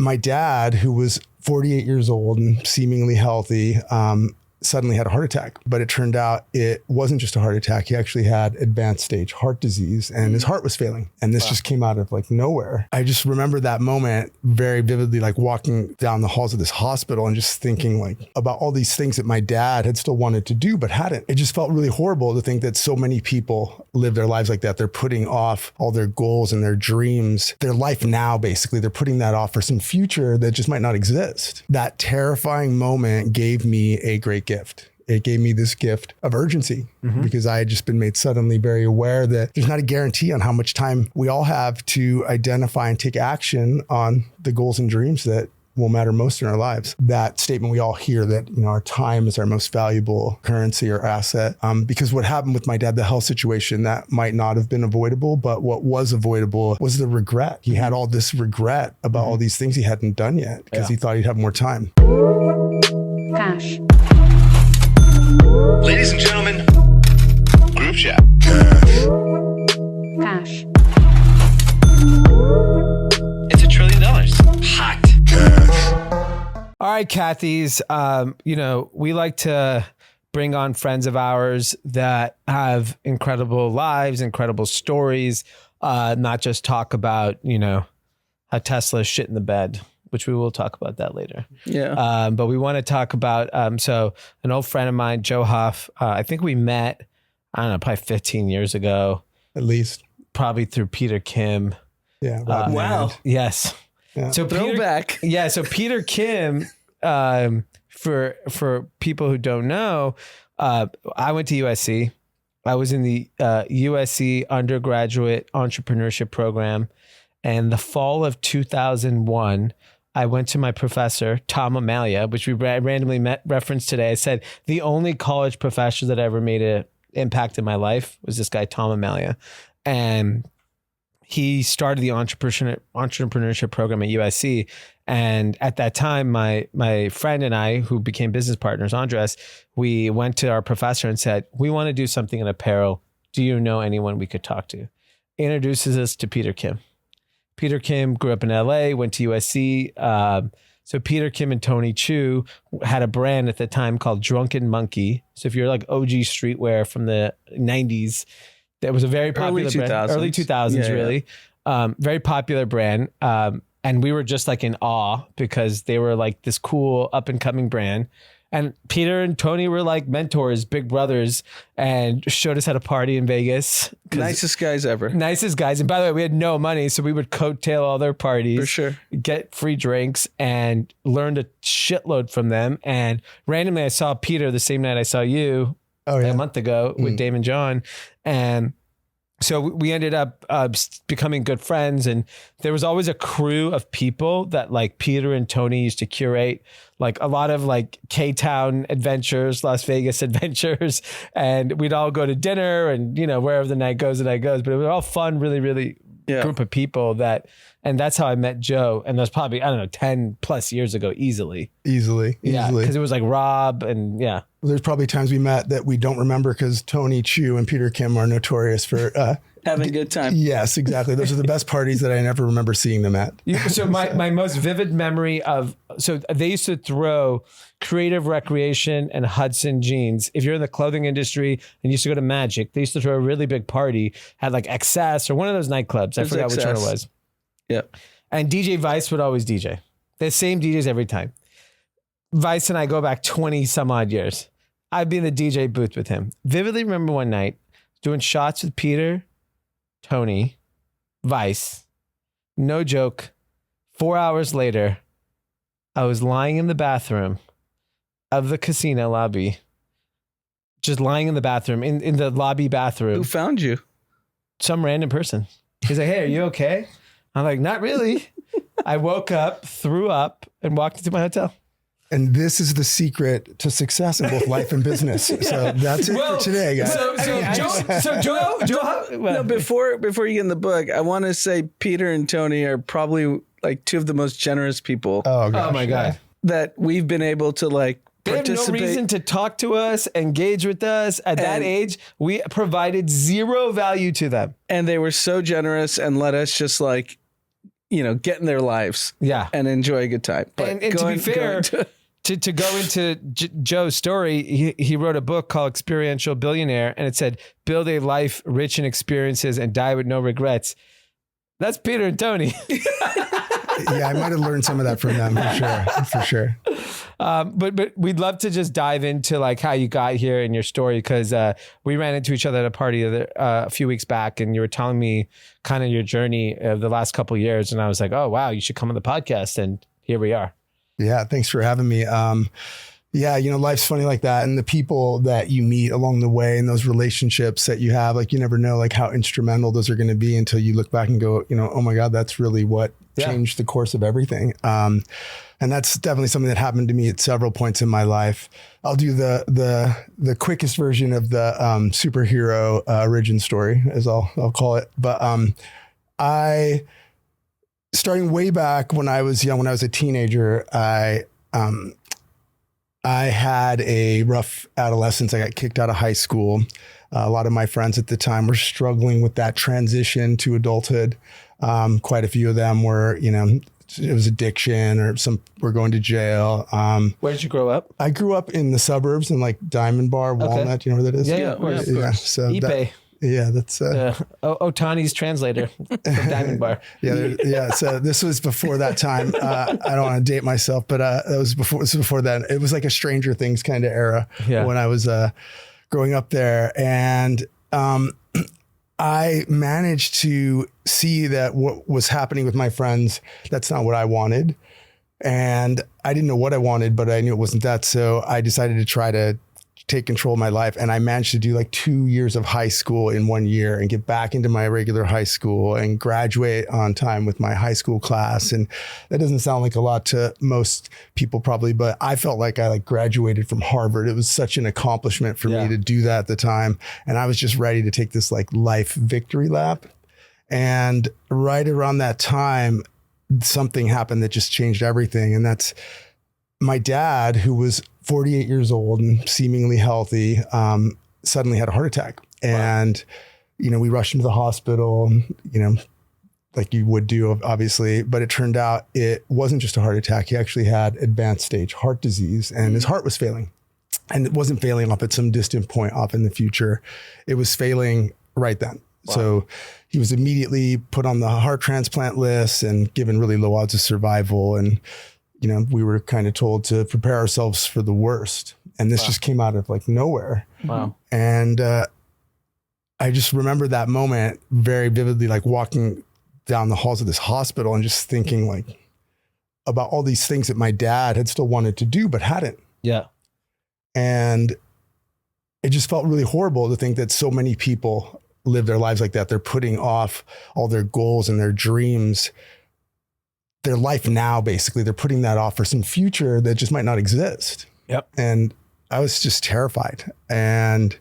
my dad, who was 48 years old and seemingly healthy, suddenly had a heart attack. But it turned out it wasn't just a heart attack. He actually had advanced stage heart disease and his heart was failing. And this just came out of like nowhere. I just remember that moment very vividly, like walking down the halls of this hospital and just thinking like about all these things that my dad had still wanted to do, but hadn't. It just felt really horrible to think that so many people live their lives like that. They're putting off all their goals and their dreams, their life now, basically. They're putting that off for some future that just might not exist. That terrifying moment gave me a great gift. It gave me this gift of urgency because I had just been made suddenly very aware that there's not a guarantee on how much time we all have to identify and take action on the goals and dreams that will matter most in our lives. That statement we all hear that, you know, our time is our most valuable currency or asset. Because what happened with my dad, the health situation, that might not have been avoidable, but what was avoidable was the regret. He had all this regret about all these things he hadn't done yet because he thought he'd have more time. Cash. Ladies and gentlemen, group chat. Cash. It's $1 trillion. Hot. All right, Kathy's, you know, we like to bring on friends of ours that have incredible lives, incredible stories, not just talk about, you know, how Tesla's shit in the bed, which we will talk about that later. Yeah. But we want to talk about, so an old friend of mine, Joe Huff, I think we met, I don't know, probably 15 years ago. At least. Probably through Peter Kim. Yeah. Wow. Yes. Yeah. So Throwback. So Peter Kim, for people who don't know, I went to USC. I was in the USC undergraduate entrepreneurship program. And the fall of 2001, I went to my professor, Tom Amalia, which we randomly referenced today. I said, the only college professor that ever made an impact in my life was this guy, Tom Amalia. And he started the entrepreneurship program at USC. And at that time, my friend and I, who became business partners, Andres, we went to our professor and said, we want to do something in apparel. Do you know anyone we could talk to? Introduces us to Peter Kim. Peter Kim grew up in LA, went to USC. So Peter Kim and Tony Chu had a brand at the time called Drunken Monkey. So if you're like OG streetwear from the 90s, that was a very popular brand. Early 2000s, really. Very popular brand. And we were just like in awe because they were like this cool up and coming brand. And Peter and Tony were like mentors, big brothers, and showed us how to party in Vegas. Nicest guys ever. Nicest guys. And by the way, we had no money, so we would coattail all their parties. For sure. Get free drinks and learned a shitload from them. And randomly, I saw Peter the same night I saw you a month ago with Dave and John. And so we ended up becoming good friends, and there was always a crew of people that like Peter and Tony used to curate, like a lot of like K-Town adventures, Las Vegas adventures, and we'd all go to dinner and, you know, wherever the night goes, the night goes. But it was all fun, really, really group of people and that's how I met Joe. And that was probably, I don't know, 10 plus years ago, easily. Yeah, because it was like Rob and There's probably times we met that we don't remember because Tony Chu and Peter Kim are notorious for having a good time. Yes, exactly. Those are the best parties that I never remember seeing them at. So my most vivid memory so they used to throw Creative Recreation and Hudson Jeans. If you're in the clothing industry and used to go to Magic, they used to throw a really big party, had like Excess or one of those nightclubs. I forgot which one it was. Yep. And DJ Vice would always DJ. The same DJs every time. Vice and I go back 20 some odd years. I'd be in the DJ booth with him. Vividly remember one night doing shots with Peter, Tony, Vice. No joke. 4 hours later, I was lying in the bathroom of the casino lobby. Just lying in the bathroom, in the lobby bathroom. Who found you? Some random person. He's like, hey, are you okay? I'm like, not really. I woke up, threw up, and walked into my hotel. And this is the secret to success in both life and business. So that's it for today, guys. No, before you get in the book, I want to say Peter and Tony are probably like two of the most generous people. Oh my God. That we've been able to like They have no reason to talk to us, engage with us. At that age, we provided zero value to them. And they were so generous and let us just like get in their lives, and enjoy a good time. But and to be fair, to go into Joe's story, he wrote a book called Experiential Billionaire, and it said, build a life rich in experiences and die with no regrets. That's Peter and Tony. Yeah, I might have learned some of that from them for sure. But we'd love to just dive into like how you got here and your story, because we ran into each other at a party a few weeks back, and you were telling me kind of your journey of the last couple of years, and I was like, oh wow, you should come on the podcast, and here we are. Yeah, thanks for having me. Yeah, life's funny like that, and the people that you meet along the way and those relationships that you have, like you never know like how instrumental those are going to be until you look back and go, oh my God, that's really what changed the course of everything. And that's definitely something that happened to me at several points in my life. I'll do the quickest version of the superhero origin story, as I'll call it. But I, starting way back when I was young, when I was a teenager, I had a rough adolescence. I got kicked out of high school. A lot of my friends at the time were struggling with that transition to adulthood. Quite a few of them were, it was addiction, or some were going to jail. Where did you grow up? I grew up in the suburbs in like Diamond Bar, Walnut. Okay. Do you know where that is? Yeah, of course. Yeah, so Ipe. That's Otani's translator from Diamond Bar. So this was before that time. I don't want to date myself, but this was before that. It was like a Stranger Things kind of era when I was growing up there, and I managed to see that what was happening with my friends, that's not what I wanted. And I didn't know what I wanted, but I knew it wasn't that. So I decided to try to take control of my life. And I managed to do like 2 years of high school in 1 year and get back into my regular high school and graduate on time with my high school class. And that doesn't sound like a lot to most people probably, but I felt like I graduated from Harvard. It was such an accomplishment for me to do that at the time. And I was just ready to take this like life victory lap. And right around that time, something happened that just changed everything. And that's my dad, who was 48 years old and seemingly healthy, suddenly had a heart attack. And, we rushed him to the hospital, like you would do, obviously. But it turned out it wasn't just a heart attack. He actually had advanced stage heart disease, and his heart was failing. And it wasn't failing off at some distant point off in the future. It was failing right then. Wow. So he was immediately put on the heart transplant list and given really low odds of survival. And we were kind of told to prepare ourselves for the worst. And this just came out of like nowhere. Wow. And I just remember that moment very vividly, like walking down the halls of this hospital and just thinking like about all these things that my dad had still wanted to do, but hadn't. Yeah. And it just felt really horrible to think that so many people live their lives like that. They're putting off all their goals and their dreams, their life now, basically. They're putting that off for some future that just might not exist. Yep. And I was just terrified. And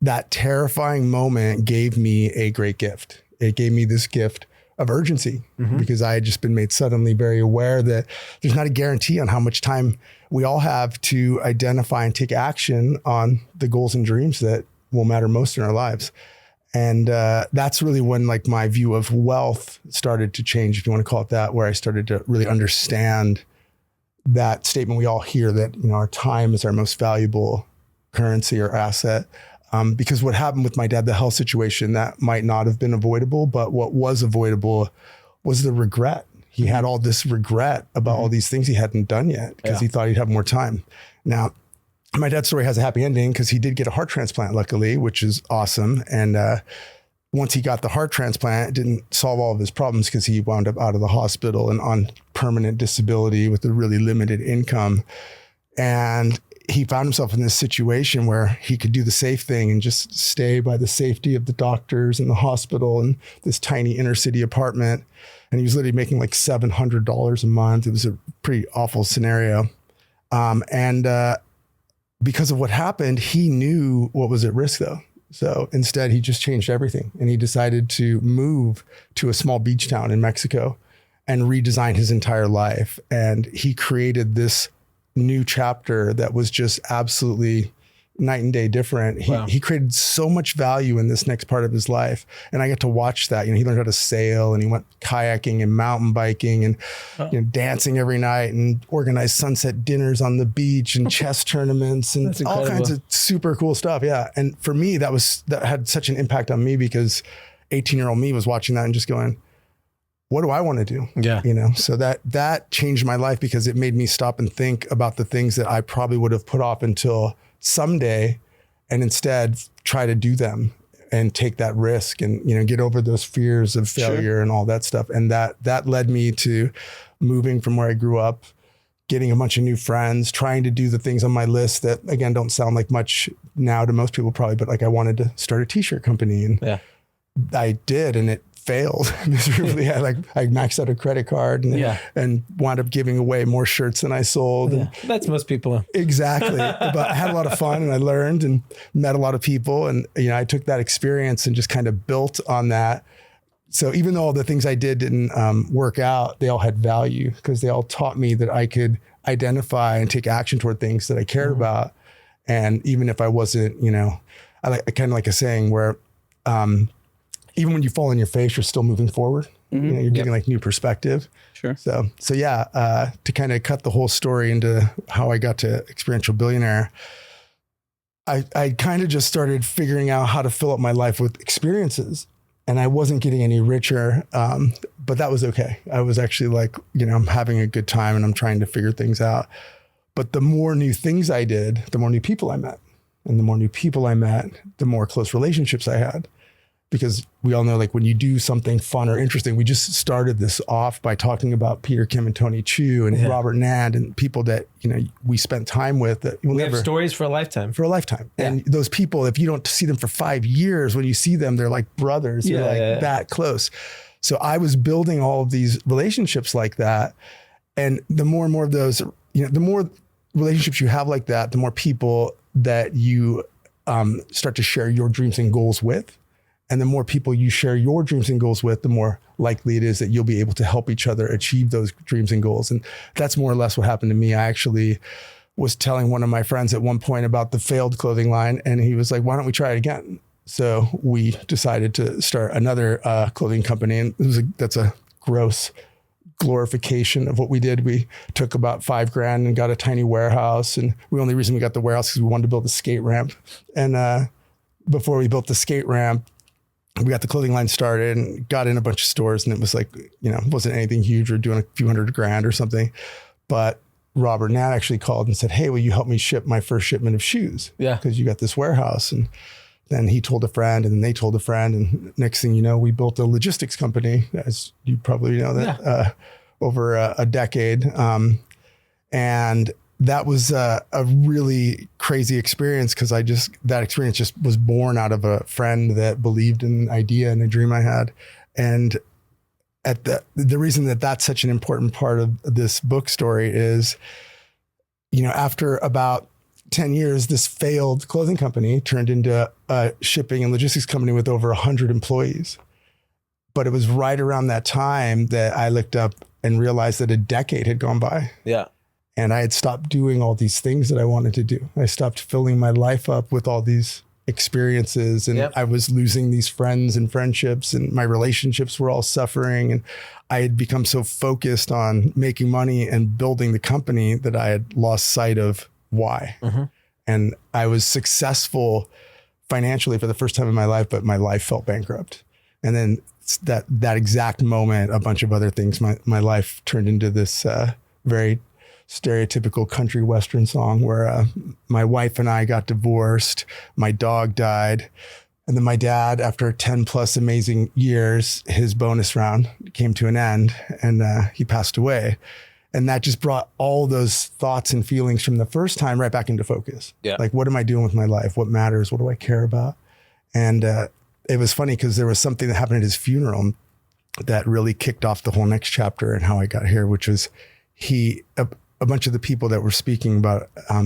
that terrifying moment gave me a great gift. It gave me this gift of urgency, because I had just been made suddenly very aware that there's not a guarantee on how much time we all have to identify and take action on the goals and dreams that will matter most in our lives. And that's really when like my view of wealth started to change, if you want to call it that, where I started to really understand that statement we all hear that, our time is our most valuable currency or asset. Because what happened with my dad, the health situation, that might not have been avoidable, but what was avoidable was the regret. He had all this regret about all these things he hadn't done yet because he thought he'd have more time. Now, my dad's story has a happy ending because he did get a heart transplant, luckily, which is awesome. And once he got the heart transplant, it didn't solve all of his problems because he wound up out of the hospital and on permanent disability with a really limited income. And he found himself in this situation where he could do the safe thing and just stay by the safety of the doctors and the hospital and this tiny inner city apartment. And he was literally making like $700 a month. It was a pretty awful scenario. Because of what happened, he knew what was at risk though. So instead he just changed everything and he decided to move to a small beach town in Mexico and redesign his entire life. And he created this new chapter that was just absolutely night and day different. He created so much value in this next part of his life. And I got to watch that. He learned how to sail, and he went kayaking and mountain biking and dancing every night, and organized sunset dinners on the beach and chess tournaments and all kinds of super cool stuff. Yeah. And for me, that had such an impact on me, because 18-year-old me was watching that and just going, what do I want to do? Yeah. So that changed my life, because it made me stop and think about the things that I probably would have put off until someday, and instead try to do them and take that risk and, get over those fears of failure and all that stuff. And that led me to moving from where I grew up, getting a bunch of new friends, trying to do the things on my list that, again, don't sound like much now to most people probably, but like I wanted to start a t-shirt company, and I did, and it failed miserably. I maxed out a credit card and wound up giving away more shirts than I sold. Yeah. That's most people. Exactly. But I had a lot of fun, and I learned and met a lot of people. And, I took that experience and just kind of built on that. So even though all the things I did didn't work out, they all had value, because they all taught me that I could identify and take action toward things that I cared about. And even if I wasn't, I kind of like a saying where, even when you fall on your face, you're still moving forward. You're getting like new perspective. Sure. So yeah, to kind of cut the whole story into how I got to Experiential Billionaire, I kind of just started figuring out how to fill up my life with experiences, and I wasn't getting any richer. But that was okay. I was actually like, I'm having a good time, and I'm trying to figure things out. But the more new things I did, the more new people I met, and the more new people I met, the more close relationships I had. Because we all know, like, when you do something fun or interesting, we just started this off by talking about Peter Kim and Tony Chu and Robert Nand and people that, we spent time with, that we have stories for a lifetime. And those people, if you don't see them for 5 years, when you see them, they're like brothers. They're like that close. So I was building all of these relationships like that. And the more and more of those, the more relationships you have like that, the more people that you start to share your dreams and goals with. And the more people you share your dreams and goals with, the more likely it is that you'll be able to help each other achieve those dreams and goals. And that's more or less what happened to me. I actually was telling one of my friends at one point about the failed clothing line, and he was like, why don't we try it again? So we decided to start another clothing company. And that's a gross glorification of what we did. We took about $5,000 and got a tiny warehouse. And the only reason we got the warehouse is we wanted to build a skate ramp. And before we built the skate ramp, we got the clothing line started and got in a bunch of stores, and it was like, it wasn't anything huge. We're doing a few $100,000 or something. But Robert Nat actually called and said, hey, will you help me ship my first shipment of shoes? Yeah. Because you got this warehouse. And then he told a friend, and then they told a friend. And next thing you know, we built a logistics company, as you probably know, that over a decade. And that was a really crazy experience, because that experience just was born out of a friend that believed in an idea and a dream I had. And at the reason that that's such an important part of this book story is, after about 10 years, this failed clothing company turned into a shipping and logistics company with over 100 employees. But it was right around that time that I looked up and realized that a decade had gone by. Yeah. And I had stopped doing all these things that I wanted to do. I stopped filling my life up with all these experiences, and I was losing these friends and friendships, and my relationships were all suffering. And I had become so focused on making money and building the company that I had lost sight of why. And I was successful financially for the first time in my life, but my life felt bankrupt. And then that exact moment, a bunch of other things, my life turned into this very stereotypical country western song where my wife and I got divorced, my dog died, and then my dad, after 10 plus amazing years, his bonus round came to an end, and he passed away. And that just brought all those thoughts and feelings from the first time right back into focus. Like, what am I doing with my life? What matters? What do I care about? And it was funny, because there was something that happened at his funeral that really kicked off the whole next chapter and how I got here, which was a bunch of the people that were speaking about, a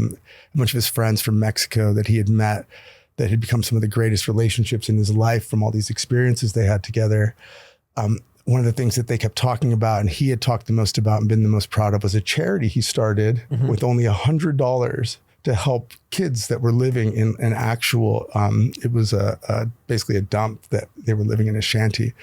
bunch of his friends from Mexico that he had met, that had become some of the greatest relationships in his life from all these experiences they had together. One of the things that they kept talking about, and he had talked the most about and been the most proud of, was a charity he started with only $100 to help kids that were living in an actual, it was basically a dump that they were living in a shanty.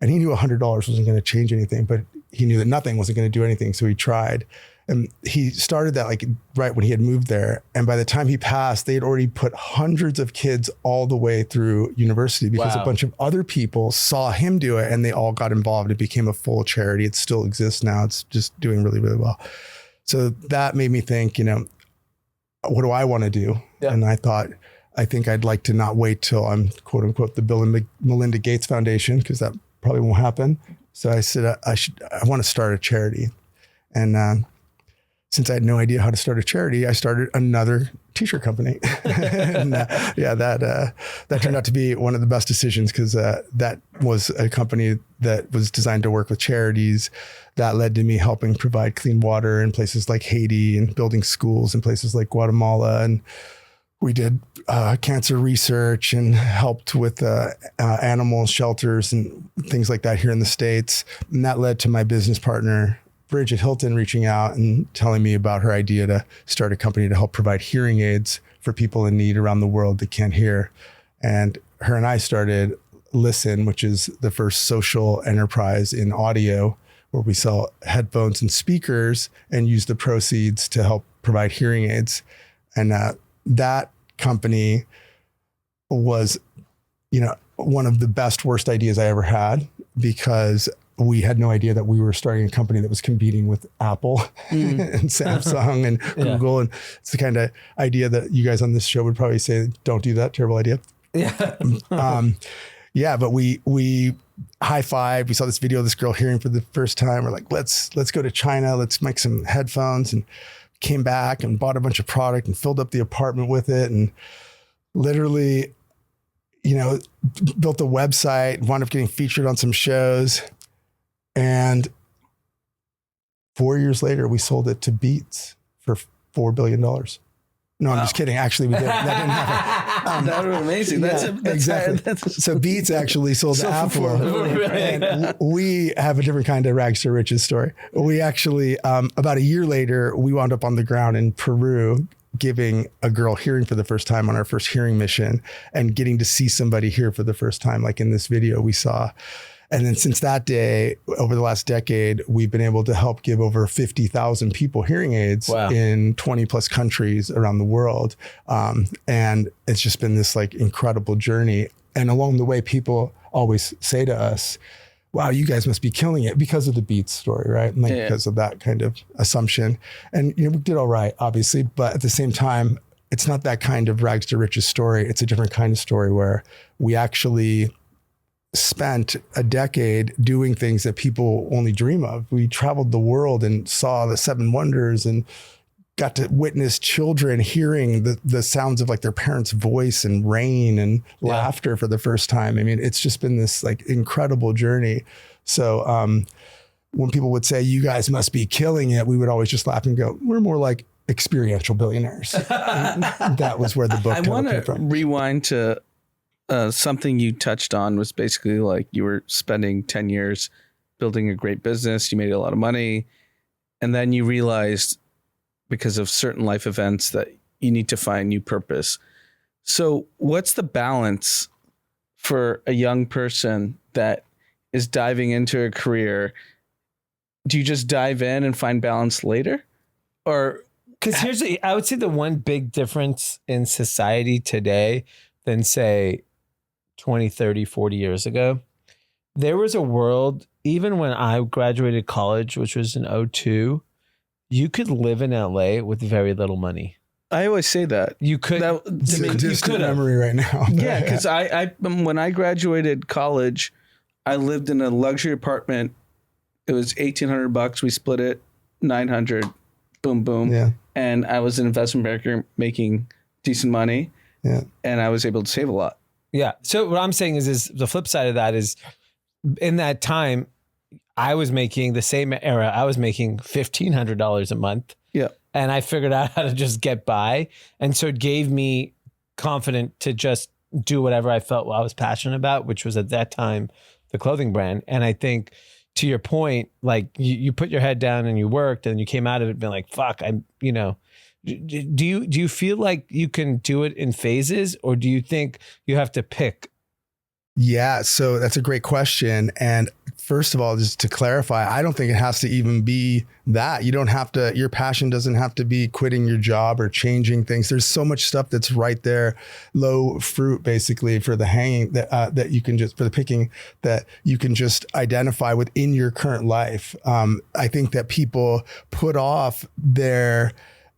And he knew $100 wasn't going to change anything, but he knew that nothing wasn't going to do anything. So he tried. And he started that like right when he had moved there. And by the time he passed, they had already put hundreds of kids all the way through university because a bunch of other people saw him do it and they all got involved. It became a full charity. It still exists now. It's just doing really, really well. So that made me think, what do I want to do? Yeah. And I thought, I think I'd like to not wait till I'm quote unquote the Bill and Melinda Gates Foundation, because that probably won't happen. So I said, I want to start a charity. And since I had no idea how to start a charity, I started another t-shirt company. And that turned out to be one of the best decisions, because that was a company that was designed to work with charities. That led to me helping provide clean water in places like Haiti and building schools in places like Guatemala. And we did cancer research and helped with animal shelters and things like that here in the States. And that led to my business partner, Bridget Hilton, reaching out and telling me about her idea to start a company to help provide hearing aids for people in need around the world that can't hear. And her and I started Listen, which is the first social enterprise in audio, where we sell headphones and speakers and use the proceeds to help provide hearing aids. And that company was, one of the best, worst ideas I ever had, because we had no idea that we were starting a company that was competing with Apple and Samsung and Google. And it's the kind of idea that you guys on this show would probably say, don't do that, terrible idea. Yeah. But we high-fived. We saw this video of this girl hearing for the first time. We're like, let's go to China. Let's make some headphones, and came back and bought a bunch of product and filled up the apartment with it. And literally, built a website, wound up getting featured on some shows. And 4 years later, we sold it to Beats for $4 billion. No, I'm just kidding. Actually, we did. That didn't happen. That would be amazing. That's exactly. So Beats actually sold to Apple. And we have a different kind of rags to riches story. We actually, about a year later, we wound up on the ground in Peru, giving a girl hearing for the first time on our first hearing mission, and getting to see somebody hear for the first time, like in this video we saw. And then since that day, over the last decade, we've been able to help give over 50,000 people hearing aids in 20 plus countries around the world. And it's just been this like incredible journey. And along the way, people always say to us, wow, you guys must be killing it, because of the Beats story, right? Like, because of that kind of assumption. And we did all right, obviously, but at the same time, it's not that kind of rags to riches story. It's a different kind of story where we actually spent a decade doing things that people only dream of. We traveled the world and saw the 7 wonders and got to witness children hearing the sounds of like their parents' voice and rain and laughter for the first time. I mean, it's just been this like incredible journey. So when people would say, you guys must be killing it, we would always just laugh and go, we're more like experiential billionaires. That was where the book came from. I want to rewind to something you touched on, was basically like you were spending 10 years building a great business. You made a lot of money. And then you realized, because of certain life events, that you need to find new purpose. So what's the balance for a young person that is diving into a career? Do you just dive in and find balance later? Or because I would say the one big difference in society today than say 20, 30, 40 years ago, there was a world, even when I graduated college, which was in 2002, you could live in LA with very little money. I always say that. You could. It's a distant memory right now. Yeah, because I when I graduated college, I lived in a luxury apartment. It was $1,800. We split it, $900. Boom, boom. Yeah. And I was an investment banker making decent money. Yeah. And I was able to save a lot. Yeah. So what I'm saying is the flip side of that is, in that time, I was making the same era. I was making $1,500 a month. Yeah. And I figured out how to just get by. And so it gave me confidence to just do whatever I felt I was passionate about, which was at that time the clothing brand. And I think, to your point, like you put your head down and you worked, and you came out of it being like, fuck, Do you feel like you can do it in phases, or do you think you have to pick? Yeah, so that's a great question. And first of all, just to clarify, I don't think it has to even be that. You don't have to, your passion doesn't have to be quitting your job or changing things. There's so much stuff that's right there, low fruit basically for the hanging that you can just, for the picking, that you can just identify within your current life. I think that people put off their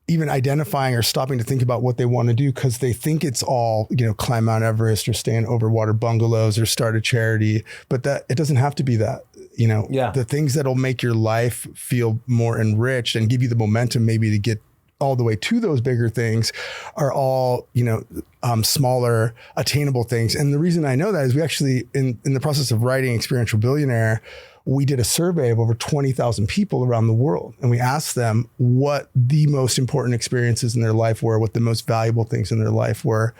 even identifying or stopping to think about what they want to do because they think it's all, climb Mount Everest or stay in overwater bungalows or start a charity, but that it doesn't have to be that, the things that'll make your life feel more enriched and give you the momentum maybe to get all the way to those bigger things are all, smaller attainable things. And the reason I know that is we actually, in the process of writing Experiential Billionaire, we did a survey of over 20,000 people around the world. And we asked them what the most important experiences in their life were, what the most valuable things in their life were.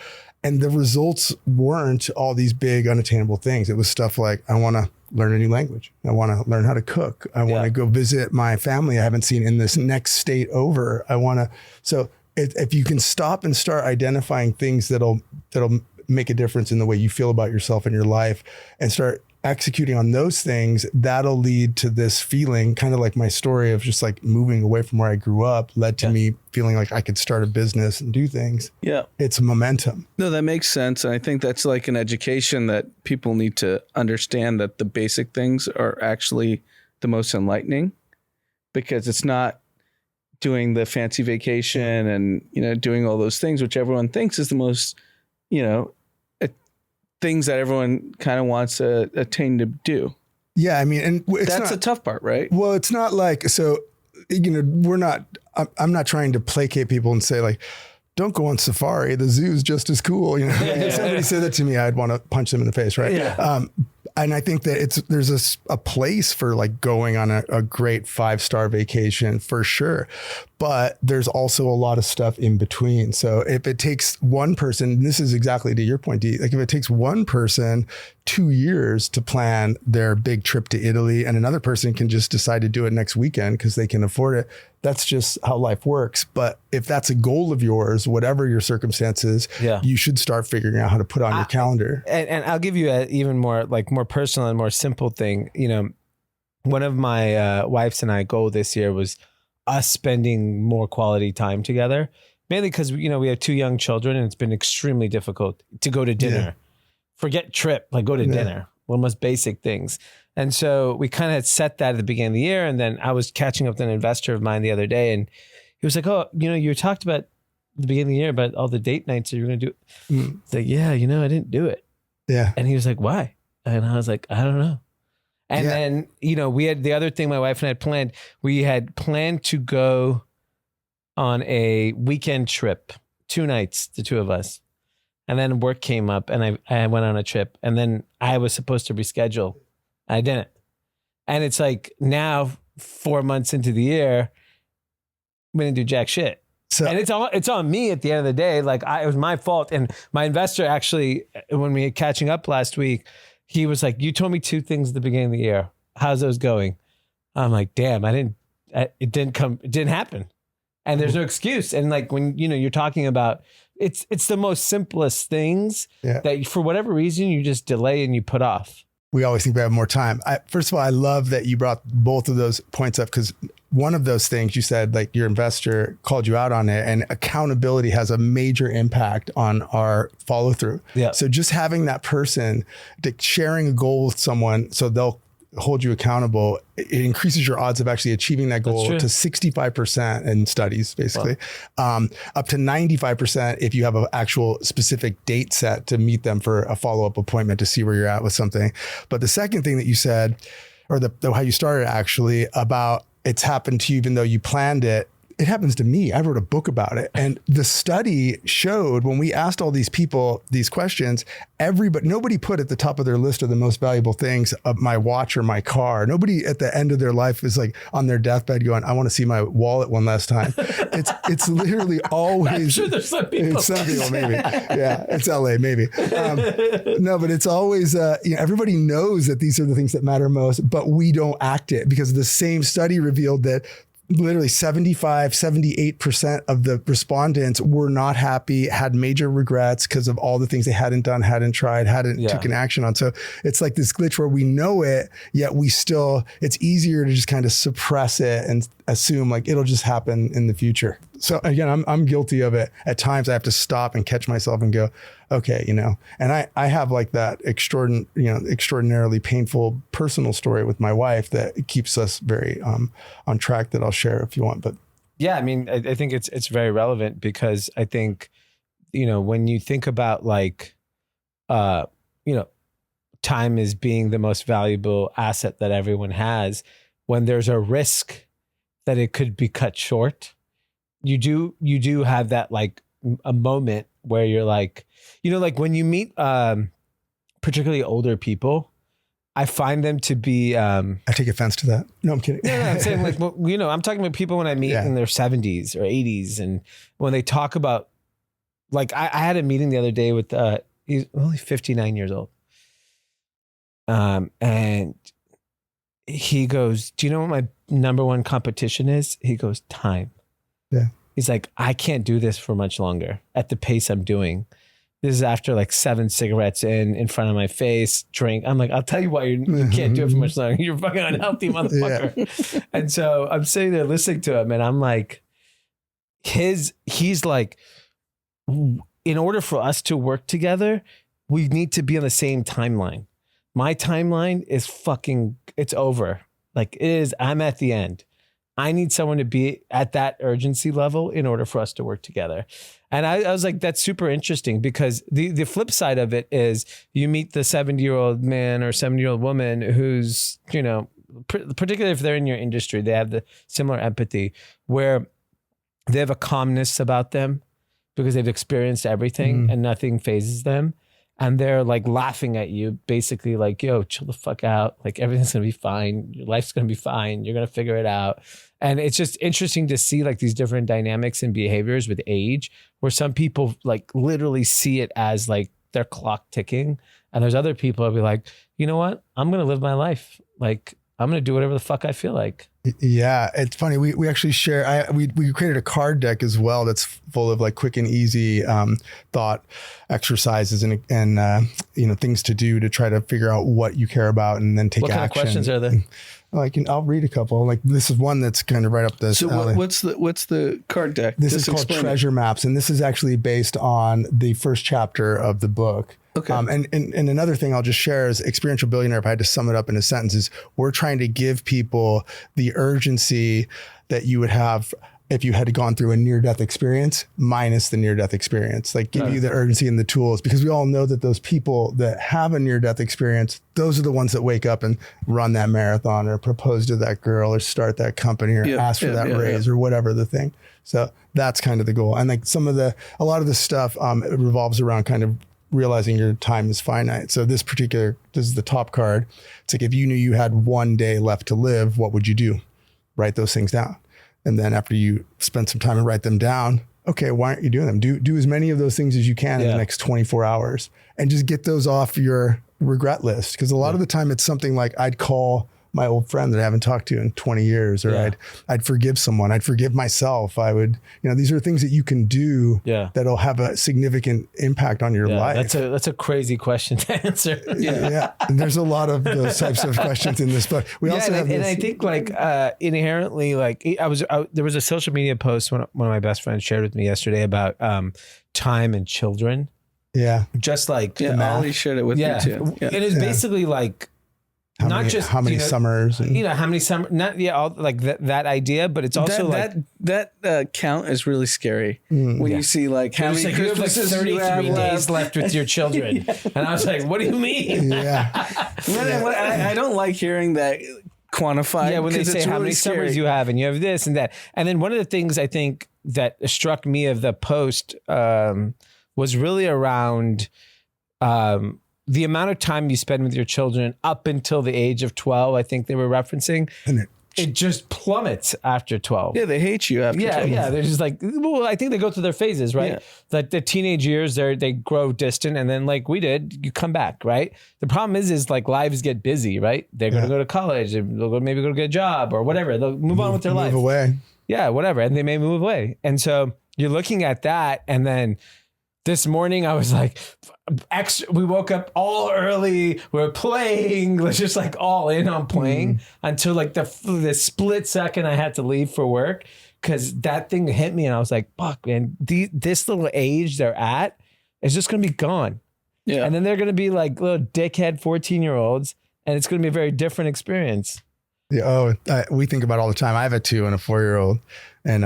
And the results weren't all these big unattainable things. It was stuff like, I want to learn a new language. I want to learn how to cook. I want to go visit my family I haven't seen in this next state over. So if you can stop and start identifying things that'll make a difference in the way you feel about yourself and your life and start executing on those things, that'll lead to this feeling, kind of like my story of just like moving away from where I grew up led to me feeling like I could start a business and do things. Yeah. It's momentum. No, that makes sense. And I think that's like an education that people need to understand, that the basic things are actually the most enlightening, because it's not doing the fancy vacation and, doing all those things, which everyone thinks is the most, things that everyone kind of wants to attain to do. Yeah. I mean, and that's the tough part, right? Well, it's not like, so, I'm not trying to placate people and say like, don't go on safari. The zoo is just as cool. If somebody said that to me, I'd want to punch them in the face. Right. Yeah. And I think that there's a place for like going on a great 5-star vacation for sure. But there's also a lot of stuff in between. So if it takes one person, and this is exactly to your point, Dee, like if it takes one person 2 years to plan their big trip to Italy and another person can just decide to do it next weekend because they can afford it, that's just how life works. But if that's a goal of yours, whatever your circumstances, you should start figuring out how to put on your calendar. And I'll give you an even more personal and more simple thing. One of my wife's and I goal this year was us spending more quality time together, mainly because, we have 2 young children and it's been extremely difficult to go to dinner. Yeah. Forget trip, like go to dinner, one of the most basic things. And so we kind of set that at the beginning of the year. And then I was catching up with an investor of mine the other day and he was like, oh, you talked about the beginning of the year about all the date nights that you're going to do. It's like, yeah, I didn't do it. Yeah. And he was like, why? And I was like, I don't know. And then, we had the other thing my wife and I had planned. We had planned to go on a weekend trip, 2 nights, the 2 of us. And then work came up and I went on a trip and then I was supposed to reschedule. I didn't. And it's like now 4 months into the year, we didn't do jack shit. So, and it's on me at the end of the day. Like it was my fault. And my investor actually, when we were catching up last week, he was like, you told me 2 things at the beginning of the year. How's those going? I'm like, damn, it didn't happen. And there's no excuse. And like when, you're talking about, it's the most simplest things that for whatever reason, you just delay and you put off. We always think we have more time. First of all, I love that you brought both of those points up because one of those things you said, like your investor called you out on it, and accountability has a major impact on our follow through. Yeah. So just having that person sharing a goal with someone so they'll hold you accountable, it increases your odds of actually achieving that goal to 65% in studies, basically, up to 95% if you have an actual specific date set to meet them for a follow-up appointment to see where you're at with something. But the second thing that you said, or how you started actually, about it's happened to you even though you planned it, it happens to me. I wrote a book about it. And the study showed when we asked all these people these questions, nobody put at the top of their list of the most valuable things of my watch or my car. Nobody at the end of their life is like on their deathbed going, I want to see my wallet one last time. It's literally always. I'm sure there's some people. Some people maybe. Yeah, it's LA maybe. No, but it's always, everybody knows that these are the things that matter most, but we don't act it because the same study revealed that literally 78% of the respondents were not happy, had major regrets because of all the things they hadn't done, hadn't tried, hadn't taken action on. So it's like this glitch where we know it, yet it's easier to just kind of suppress it and assume like it'll just happen in the future. So again, I'm guilty of it. At times I have to stop and catch myself and go, okay, and I have like that extraordinarily painful personal story with my wife that keeps us very on track that I'll share if you want. But yeah, I mean, I think it's very relevant because I think, when you think about like, time as being the most valuable asset that everyone has, when there's a risk that it could be cut short, you do have that like a moment where you're like, like when you meet particularly older people, I find them to be. I take offense to that. No, I'm kidding. No, I'm saying like, I'm talking about people when I meet in their 70s or 80s, and when they talk about, like, I had a meeting the other day with he's only 59 years old, and he goes, "Do you know what my number one competition is?" He goes, "Time." Yeah. He's like, "I can't do this for much longer at the pace I'm doing." This is after like 7 cigarettes in front of my face, drink. I'm like, I'll tell you why you can't do it for much longer. You're fucking unhealthy, motherfucker. Yeah. And so I'm sitting there listening to him, and I'm like, he's like, in order for us to work together, we need to be on the same timeline. My timeline is it's over. Like it is, I'm at the end. I need someone to be at that urgency level in order for us to work together. And I was like, that's super interesting because the flip side of it is you meet the 70-year-old man or 70-year-old woman who's, particularly if they're in your industry, they have the similar empathy where they have a calmness about them because they've experienced everything and nothing phases them. And they're like laughing at you, basically like, yo, chill the fuck out. Like everything's going to be fine. Your life's going to be fine. You're going to figure it out. And it's just interesting to see like these different dynamics and behaviors with age, where some people like literally see it as like their clock ticking. And there's other people who'll be like, you know what? I'm going to live my life. Like I'm going to do whatever the fuck I feel like. Yeah, it's funny. We actually share. We created a card deck as well that's full of like quick and easy thought exercises and things to do to try to figure out what you care about and then take action. What kind of questions are there? I'll read a couple. Like this is one that's kind of right up the. So alley. what's the card deck? This is called Treasure Maps, and this is actually based on the first chapter of the book. Okay. And another thing I'll just share is Experiential Billionaire, if I had to sum it up in a sentence, is we're trying to give people the urgency that you would have if you had gone through a near-death experience minus the near-death experience, like give you the urgency and the tools, because we all know that those people that have a near-death experience, those are the ones that wake up and run that marathon or propose to that girl or start that company or ask for that raise or whatever the thing. So that's kind of the goal. And like a lot of the stuff it revolves around kind of realizing your time is finite. So this is the top card. It's like, if you knew you had 1 day left to live, what would you do? Write those things down. And then after you spend some time and write them down, okay, why aren't you doing them? Do as many of those things as you can in the next 24 hours and just get those off your regret list. Because a lot of the time it's something like I'd call my old friend that I haven't talked to in 20 years, or I'd forgive someone. I'd forgive myself. I would, these are things that you can do that'll have a significant impact on your life. That's a crazy question to answer. And there's a lot of those types of questions in this book. We also have and I think like inherently, like there was a social media post one of my best friends shared with me yesterday about time and children. Yeah. Just like Ollie shared it with me too. Yeah. And it's basically like, how many summers and how many summers, like that idea, but it's also that count is really scary when you see like how many Christmases you have 33 days left with your children. And I was like, what do you mean? I don't like hearing that quantified. Yeah, when they say how many summers you have and you have this and that. And then one of the things I think that struck me of the post was really around the amount of time you spend with your children up until the age of 12, I think they were referencing. it just plummets after 12. Yeah, they hate you after. Yeah, 12. yeah. They're just like, well, I think they go through their phases, right? Yeah. Like the teenage years, they grow distant, and then like we did, you come back, right? The problem is like lives get busy, right? They're going to go to college, they'll maybe go get a job or whatever. They'll move on with their life. Move away. Yeah, whatever, and they may move away. And so you're looking at that, and then this morning I was like, we woke up all early. We're playing. We're just like all in on playing until like the split second I had to leave for work because that thing hit me and I was like, fuck, man, this little age they're at is just going to be gone. Yeah. And then they're going to be like little dickhead 14-year-olds and it's going to be a very different experience. Yeah, we think about it all the time. I have a 2 and a 4-year-old. And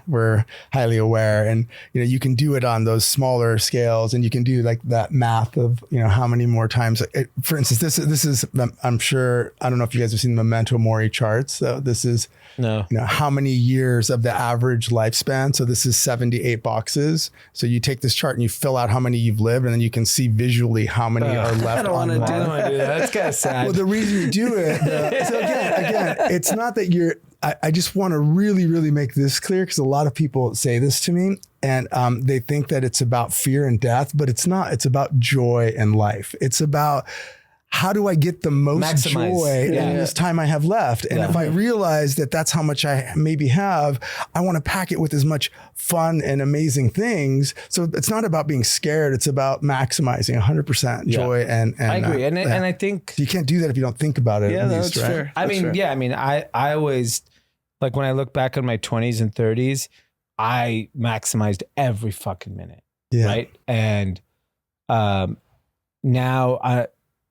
we're highly aware, and you can do it on those smaller scales, and you can do like that math of how many more times. For instance, this is I'm sure, I don't know if you guys have seen the Memento Mori charts. So this is how many years of the average lifespan. So this is 78 boxes. So you take this chart and you fill out how many you've lived, and then you can see visually how many are left. I don't want to do that. That's kind of sad. Well, the reason you do it, so again, it's not that you're. I just want to really, really make this clear because a lot of people say this to me and they think that it's about fear and death, but it's not. It's about joy and life. It's about how do I get the most joy in this time I have left? And if I realize that that's how much I maybe have, I want to pack it with as much fun and amazing things. So it's not about being scared. It's about maximizing 100% joy. And I agree. And I think you can't do that if you don't think about it. Yeah, that's right? fair. I mean, I always, like when I look back on my 20s and 30s, I maximized every fucking minute. Yeah. Right. And now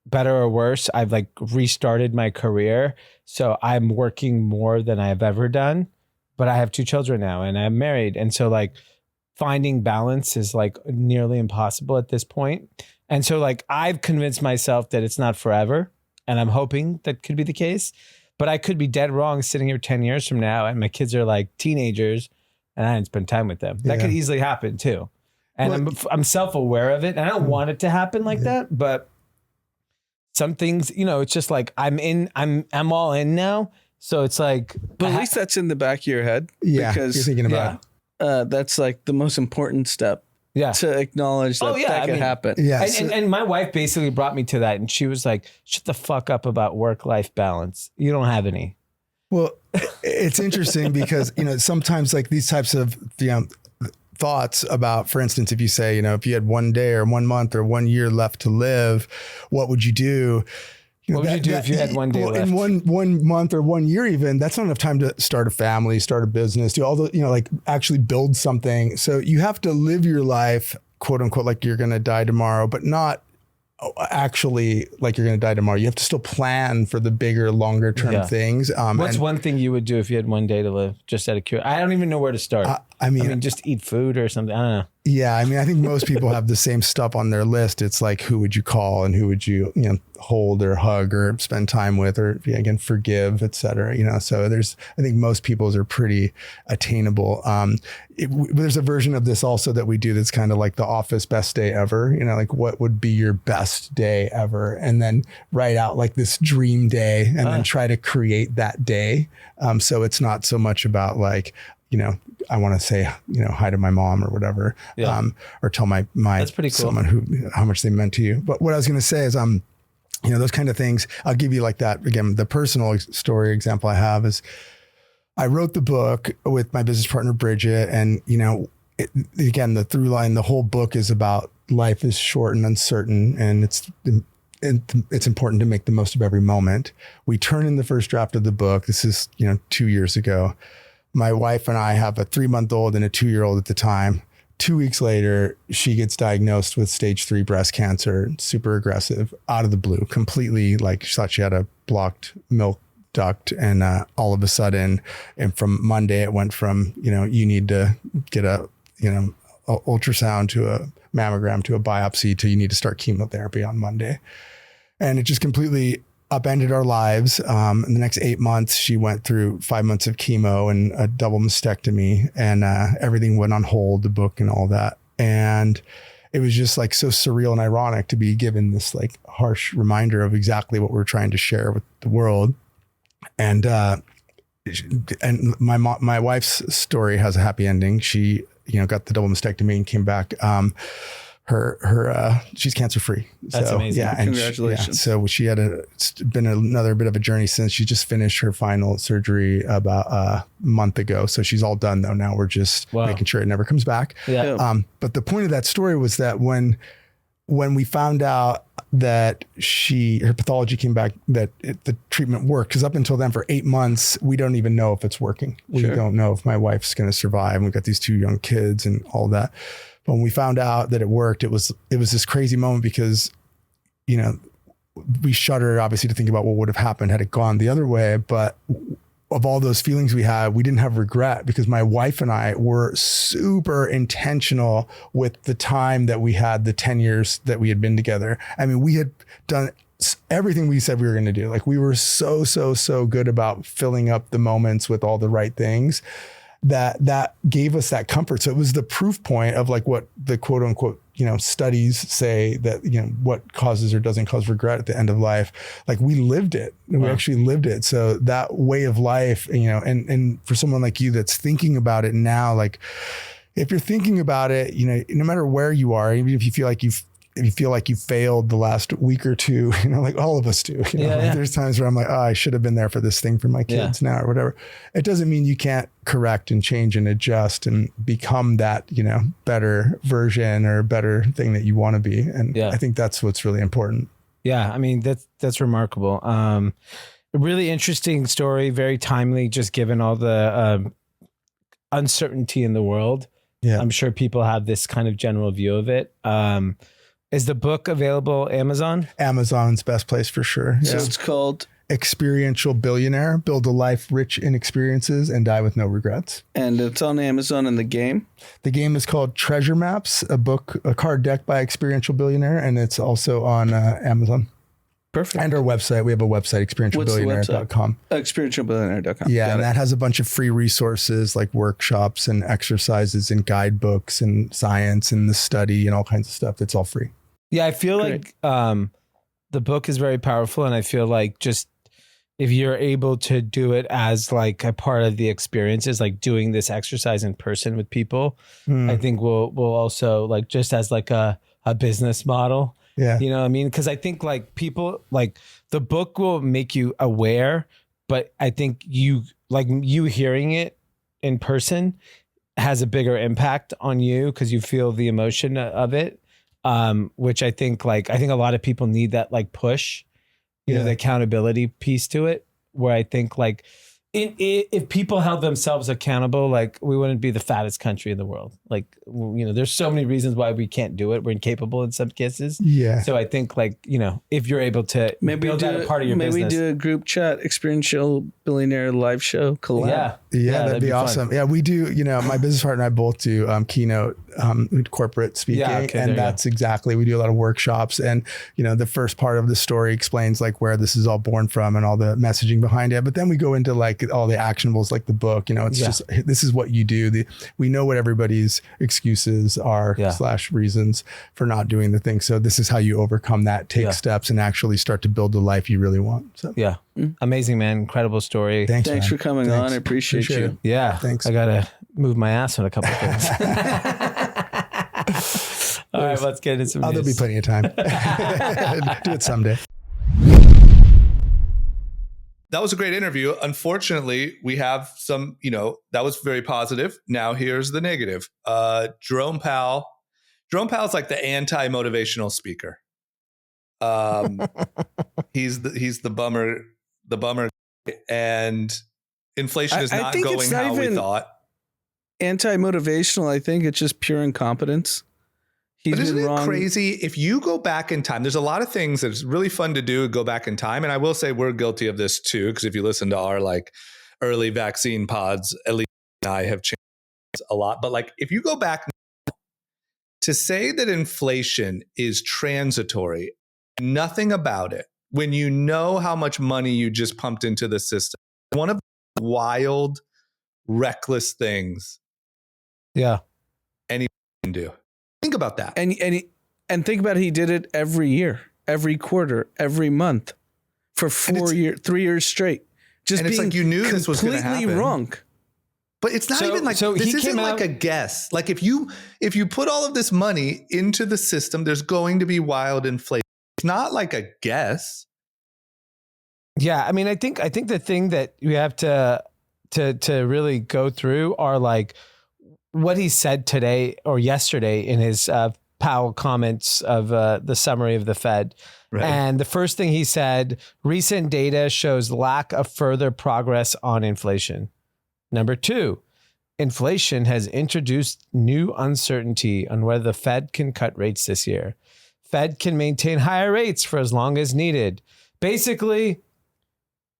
better or worse, I've like restarted my career. So I'm working more than I've ever done, but I have 2 children now and I'm married. And so like finding balance is like nearly impossible at this point. And so like I've convinced myself that it's not forever. And I'm hoping that could be the case, but I could be dead wrong sitting here 10 years from now. And my kids are like teenagers and I didn't spend time with them. That could easily happen too. And I'm self-aware of it and I don't want it to happen like that, but some things, it's just like I'm all in now. So it's like, but at least that's in the back of your head. Yeah. Because you're thinking about it. That's like the most important step. Yeah. To acknowledge that that could happen. Yeah. And my wife basically brought me to that and she was like, shut the fuck up about work-life balance. You don't have any. Well, it's interesting because, sometimes like these types of, thoughts about, for instance, if you say, if you had 1 day or 1 month or 1 year left to live, what would you do? What would you do if you had 1 day left? In one month or 1 year, even that's not enough time to start a family, start a business, do all the, like actually build something. So you have to live your life, quote unquote, like you're going to die tomorrow, but not actually like you're going to die tomorrow. You have to still plan for the bigger, longer term things. What's one thing you would do if you had 1 day to live? Just out of curiosity, I don't even know where to start. I mean, just eat food or something. I don't know. Yeah, I mean, I think most people have the same stuff on their list. It's like, who would you call and who would you, hold or hug or spend time with or again, forgive, et cetera. So I think most people's are pretty attainable. There's a version of this also that we do that's kind of like the office best day ever, like what would be your best day ever? And then write out like this dream day and then try to create that day. So it's not so much about like, I want to say, hi to my mom or whatever, or tell my That's pretty cool. someone how much they meant to you. But what I was going to say is, those kind of things, I'll give you like that. Again, the personal story example I have is I wrote the book with my business partner, Bridget. And, again, the through line, the whole book is about life is short and uncertain. And it's important to make the most of every moment. We turn in the first draft of the book. This is, 2 years ago. My wife and I have a 3-month-old and a 2-year-old at the time. 2 weeks later, she gets diagnosed with stage 3 breast cancer, super aggressive, out of the blue, completely like she thought she had a blocked milk duct. And all of a sudden, and from Monday, it went from, you need to get a ultrasound to a mammogram to a biopsy to you need to start chemotherapy on Monday. And it just completely upended our lives. In the next 8 months, she went through 5 months of chemo and a double mastectomy, and everything went on hold, the book and all that. And it was just like so surreal and ironic to be given this like harsh reminder of exactly what we're trying to share with the world. And and my wife's story has a happy ending. She, got the double mastectomy and came back. She's cancer free. That's amazing. Yeah, and Congratulations. so she had it's been another bit of a journey since. She just finished her final surgery about a month ago. So she's all done though. Now we're just making sure it never comes back. Yeah. But the point of that story was that when we found out that her pathology came back, that the treatment worked, because up until then for 8 months, we don't even know if it's working. We don't know if my wife's going to survive. We've got these 2 young kids and all that. But when we found out that it worked, it was this crazy moment because, we shuddered obviously to think about what would have happened had it gone the other way. But of all those feelings we had, we didn't have regret because my wife and I were super intentional with the time that we had, the 10 years that we had been together. I mean, we had done everything we said we were going to do. Like we were so good about filling up the moments with all the right things that gave us that comfort. So it was the proof point of like what the quote unquote, studies say that, what causes or doesn't cause regret at the end of life. Like we lived it. Wow. We actually lived it. So that way of life, and for someone like you that's thinking about it now, like if you're thinking about it, no matter where you are, even if you feel like you failed the last week or two, like all of us do, there's times where I'm like, oh, I should have been there for this thing for my kids now or whatever. It doesn't mean you can't correct and change and adjust and become that, better version or better thing that you want to be. And I think that's what's really important. Yeah. I mean, that's remarkable. A really interesting story, very timely, just given all the uncertainty in the world. Yeah. I'm sure people have this kind of general view of it. Is the book available Amazon? Amazon's best place for sure. So it's called Experiential Billionaire: Build a Life Rich in Experiences and Die with No Regrets. And it's on Amazon. And the game? The game is called Treasure Maps, a card deck by Experiential Billionaire, and it's also on Amazon. Perfect. And our website. We have a website, experientialbillionaire.com. Experientialbillionaire.com. Yeah, and that has a bunch of free resources like workshops and exercises and guidebooks and science and the study and all kinds of stuff. It's all free. Yeah, I feel like the book is very powerful, and I feel like just if you're able to do it as like a part of the experiences, like doing this exercise in person with people, I think will also like just as like a business model. Yeah. You know what I mean? Because I think like people, like the book will make you aware, but I think you hearing it in person has a bigger impact on you because you feel the emotion of it. Which I think a lot of people need that like push, the accountability piece to it, where I think like if people held themselves accountable, like we wouldn't be the fattest country in the world. Like, there's so many reasons why we can't do it. We're incapable in some cases. Yeah. So I think like, if you're able to build that a part of your business. Maybe do a group chat, Experiential Billionaire live show collab. Yeah, that'd be awesome. Fun. Yeah, we do, my business partner and I both do keynote corporate speaking. Yeah, okay, and that's exactly, we do a lot of workshops. And, the first part of the story explains like where this is all born from and all the messaging behind it. But then we go into like all the actionables, like the book, it's just, this is what you do. We know what everybody's excuses are / reasons for not doing the thing. So this is how you overcome that, take steps and actually start to build the life you really want. So amazing, man. Incredible story. Thanks for coming on. I appreciate you. It. Yeah. Thanks. I got to move my ass on a couple of things. All right, let's get into some news. There'll be plenty of time. Do it someday. That was a great interview. Unfortunately, we have some, that was very positive. Now here's the negative. Jerome Powell. Jerome Powell's like the anti-motivational speaker. He's the bummer, and inflation is not going how we thought. Anti-motivational, I think it's just pure incompetence. But isn't it crazy? If you go back in time, there's a lot of things that's really fun to do, go back in time. And I will say we're guilty of this too, because if you listen to our like early vaccine pods, at least I have changed a lot. But like if you go back now, to say that inflation is transitory, nothing about it, when you know how much money you just pumped into the system, one of the wild, reckless things anyone can do. Think about that. And think about it, he did it every year, every quarter, every month for 3 years straight. just And it's being like you knew this was gonna completely happen. wrong. But it's not So- even like so this he isn't came like out- a guess. Like if you put all of this money into the system, there's going to be wild inflation. It's not like a guess. Yeah, I mean, I think the thing that you have to really go through are like what he said today or yesterday in his Powell comments of the summary of the Fed. Right. And the first thing he said, recent data shows lack of further progress on inflation. Number 2, inflation has introduced new uncertainty on whether the Fed can cut rates this year. Fed can maintain higher rates for as long as needed. Basically,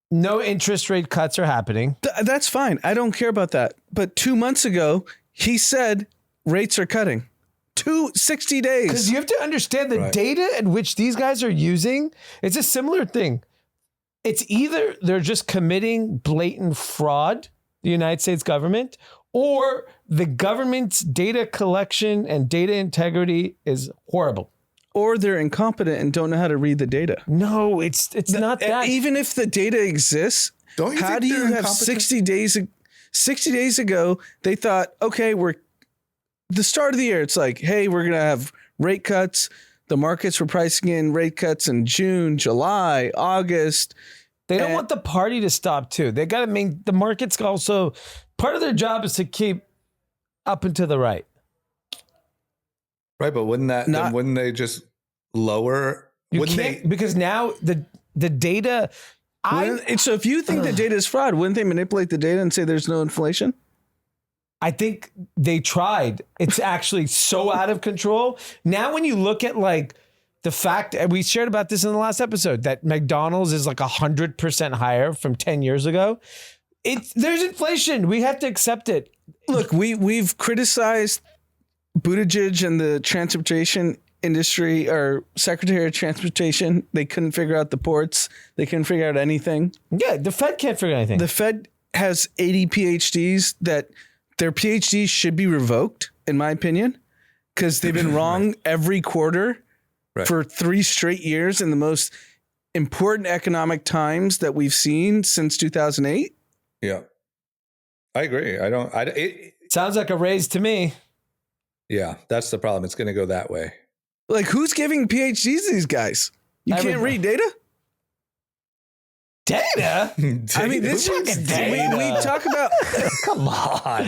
no interest rate cuts are happening. That's fine. I don't care about that. But 2 months ago, he said rates are cutting. 60 days. Because you have to understand the Right. data in which these guys are using, it's a similar thing. It's either they're just committing blatant fraud, the United States government, or the government's data collection and data integrity is horrible. Or they're incompetent and don't know how to read the data. No, it's not that. Even if the data exists, Don't you how think do you they're have incompetent? 60 days? 60 days ago, they thought, okay, we're the start of the year. It's like, hey, we're going to have rate cuts. The markets were pricing in rate cuts in June, July, August. They don't And- want the party to stop too. They got to make the markets also, part of their job is to keep up and to the right. Right, but Not- wouldn't they just lower? You Wouldn't can't, they? because now the data, So if you think the data is fraud, wouldn't they manipulate the data and say there's no inflation? I think they tried. It's actually so out of control. Now, when you look at like the fact, and we shared about this in the last episode, that McDonald's is like 100% higher from 10 years ago. There's inflation. We have to accept it. Look, we've criticized Buttigieg and the transportation industry, or Secretary of Transportation. They couldn't figure out the ports. They couldn't figure out anything. Yeah, the Fed can't figure anything. The Fed has 80 PhDs that their PhDs should be revoked, in my opinion, because they've been wrong every quarter Right. for 3 straight years in the most important economic times that we've seen since 2008. Yeah, I agree. Sounds like a raise to me. Yeah, that's the problem. It's going to go that way. Like, who's giving PhDs to these guys? You can't Everybody. read data? Data? I mean, this Who's is, looking at we data? talk about, Come on.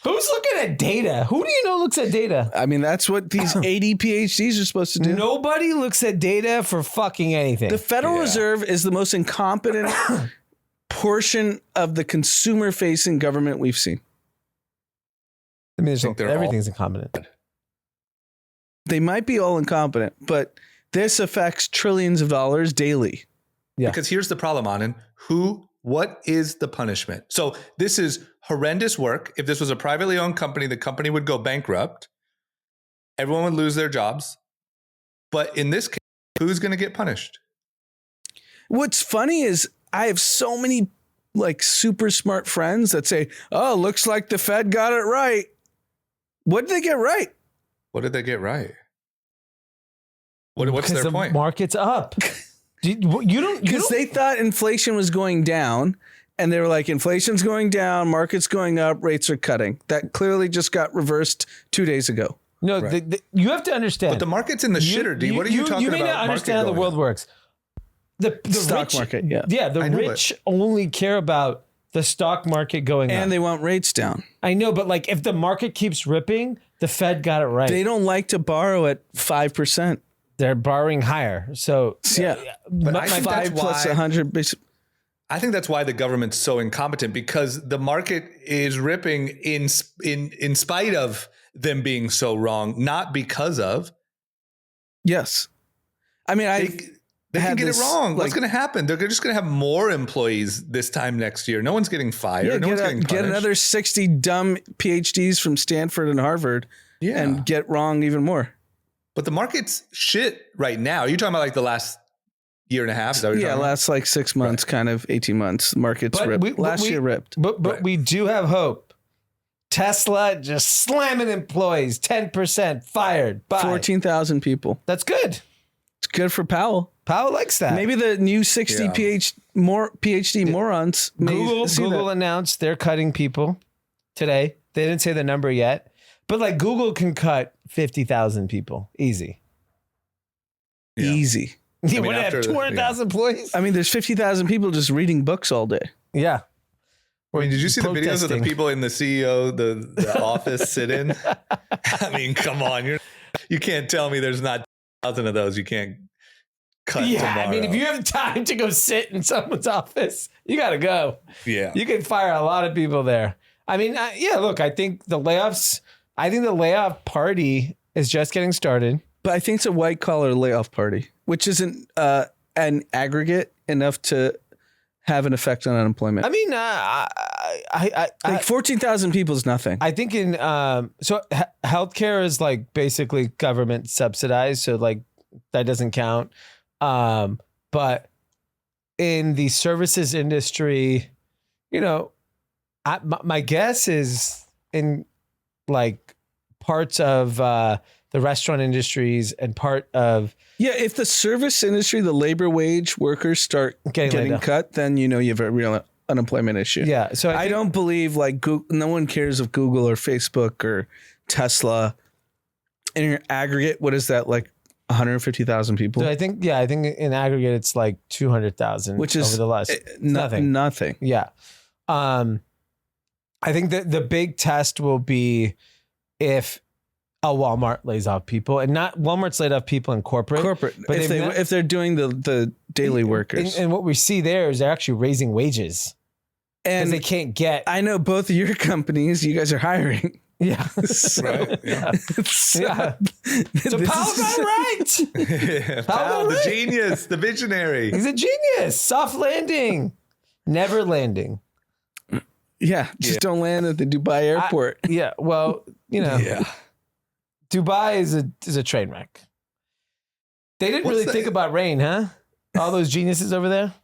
Who's looking at data? Who do you know looks at data? I mean, that's what these 80 PhDs are supposed to do. Nobody looks at data for fucking anything. The Federal Yeah. Reserve is the most incompetent portion of the consumer-facing government we've seen. I mean, think they're all- everything's incompetent. They might be all incompetent, but this affects trillions of dollars daily. Yeah. Because here's the problem, Anand. What is the punishment? So this is horrendous work. If this was a privately owned company, the company would go bankrupt. Everyone would lose their jobs. But in this case, who's going to get punished? What's funny is I have so many like super smart friends that say, "Oh, looks like the Fed got it right." What did they get right? What did they get right? What's Because their the point? market's up. You don't. Because they thought inflation was going down, and they were like, "Inflation's going down, market's going up, rates are cutting." That clearly just got reversed 2 days ago. No, Right. you have to understand. But the market's in the shitter, D. What are you talking You may about? not understand how the market world going works. The Stock rich, market, yeah. Yeah, the I know, rich only care about the stock market going up. And they want rates down. I know, but like if the market keeps ripping, the Fed got it right. They don't like to borrow at 5%. They're borrowing higher. So Yeah. But I think that's 5 plus why- 100 basis. I think that's why the government's so incompetent, because the market is ripping in spite of them being so wrong, not because of. Yes. I mean, They can had get this, it wrong. What's like- going to happen? They're just going to have more employees this time next year. No one's getting fired. No one's getting get punished. another 60 dumb PhDs from Stanford and Harvard Yeah. and get wrong even more. But the market's shit right now. You're talking about like the last year and a half? Is that what you're Yeah, talking about? last like 6 months, kind of 18 months. Markets But ripped. Last year ripped. But Right. we do have hope. Tesla just slamming employees, 10% fired. Bye. 14,000 people. That's good. It's good for Powell. Powell likes that. Maybe the new 60 PhD morons. Google announced they're cutting people today. They didn't say the number yet, but like Google can cut 50,000 people easy. Yeah. Easy. You want to have 200,000 employees? I mean, there's 50,000 people just reading books all day. Yeah. I mean, did you see the videos of the people in the CEO, the office sit-in? I mean, come on. You can't tell me there's not 1,000 of those you can't cut tomorrow. I mean, if you have time to go sit in someone's office, you got to go. Yeah. You can fire a lot of people there. I mean, look, I think the layoff party is just getting started. But I think it's a white collar layoff party, which isn't an aggregate enough to have an effect on unemployment. I mean, like 14,000 people is nothing. I think healthcare is like basically government subsidized. So like that doesn't count. But in the services industry, my guess is in like parts of the restaurant industries and part of if the service industry, the labor wage workers start getting cut, then you have a real unemployment issue. Yeah. So I don't believe like Google, no one cares if Google or Facebook or Tesla in your aggregate. What is that, like 150,000 people? So I think in aggregate it's like 200,000, which is over the last nothing. Yeah. I think that the big test will be if a Walmart lays off people, and not Walmart's laid off people in corporate, but if they're doing the daily workers. And what we see there is they're actually raising wages because they can't get. I know both of your companies, you guys are hiring. Yeah. Right. Yeah. So Powell got it right. Powell, the genius, the visionary. He's a genius. Soft landing, never landing. Yeah. Just don't land at the Dubai airport. Well, Dubai is a train wreck. They didn't really think about rain, huh? All those geniuses over there.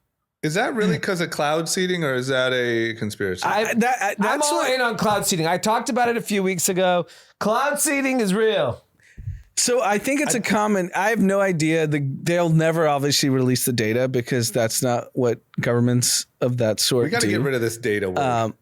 Is that really because of cloud seeding, or is that a conspiracy? I'm all in on cloud seeding. I talked about it a few weeks ago. Cloud seeding is real. So I think it's a common. I have no idea. They'll never obviously release the data because that's not what governments of that sort do. We got to get rid of this data word.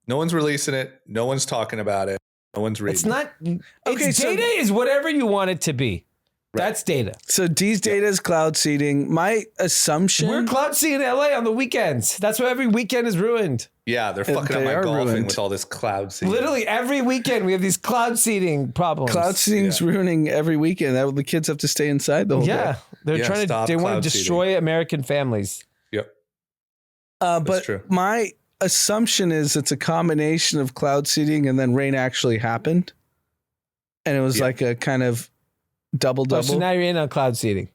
No one's releasing it. No one's talking about it. No one's reading. It's not. Data is whatever you want it to be. Right. That's data. So D's data is cloud seeding. My assumption. We're cloud seeding in LA on the weekends. That's why every weekend is ruined. Yeah, they're fucking up my golfing ruined. With all this cloud seeding. Literally every weekend we have these cloud seeding problems. Cloud seeding's ruining every weekend. The kids have to stay inside the whole day. They're trying to. They want to destroy American families. Yep. But true. My assumption is it's a combination of cloud seeding and then rain actually happened, and it was like a kind of double. So now you're in on cloud seeding.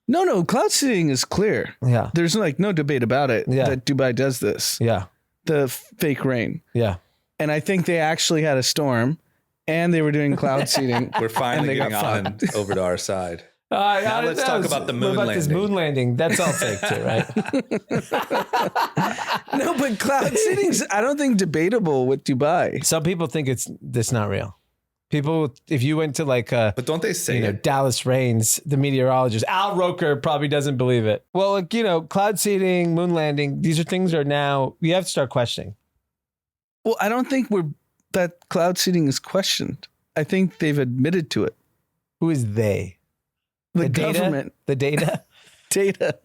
No, cloud seeding is clear. Yeah, there's like no debate about it. Yeah. That Dubai does this. Yeah, the fake rain. Yeah, and I think they actually had a storm, and they were doing cloud seeding. We're finally getting on over to our side. Now let's talk about the moon landing. This moon landing. That's all fake too, right? No, but cloud seeding's I don't think debatable with Dubai. Some people think it's not real. People, if you went to like but don't they say Dallas Rains, the meteorologist Al Roker probably doesn't believe it. Well, like, cloud seeding, moon landing, these are things now you have to start questioning. Well, I don't think that cloud seeding is questioned. I think they've admitted to it. Who is they? The government. The data. Data.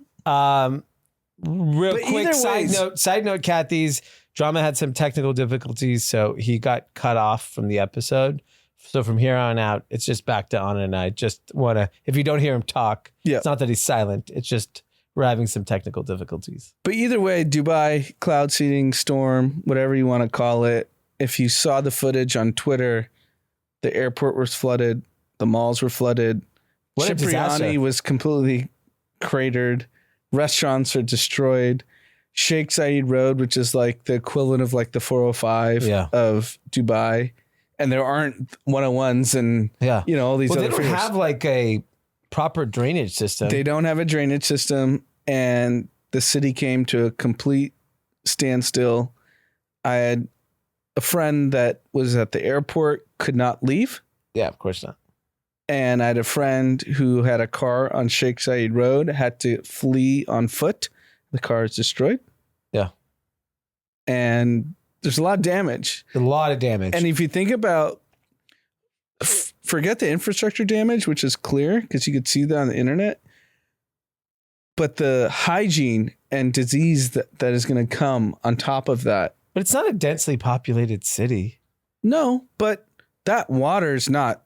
Real quick side note, Kathy's drama had some technical difficulties, so he got cut off from the episode. So from here on out, it's just back to Anna and I. Just want to, if you don't hear him talk, it's not that he's silent. It's just we're having some technical difficulties. But either way, Dubai, cloud seeding, storm, whatever you want to call it. If you saw the footage on Twitter, the airport was flooded. The malls were flooded. Cipriani was completely cratered. Restaurants are destroyed. Sheikh Zayed Road, which is like the equivalent of like the 405 of Dubai. And there aren't 101s and all these other they don't have like a proper drainage system. They don't have a drainage system, and the city came to a complete standstill. I had a friend that was at the airport, could not leave. Yeah, of course not. And I had a friend who had a car on Sheikh Zayed Road, had to flee on foot. The car is destroyed. Yeah. And there's a lot of damage. A lot of damage. And if you think about, forget the infrastructure damage, which is clear because you could see that on the internet, but the hygiene and disease that is going to come on top of that. But it's not a densely populated city. No, but that water is not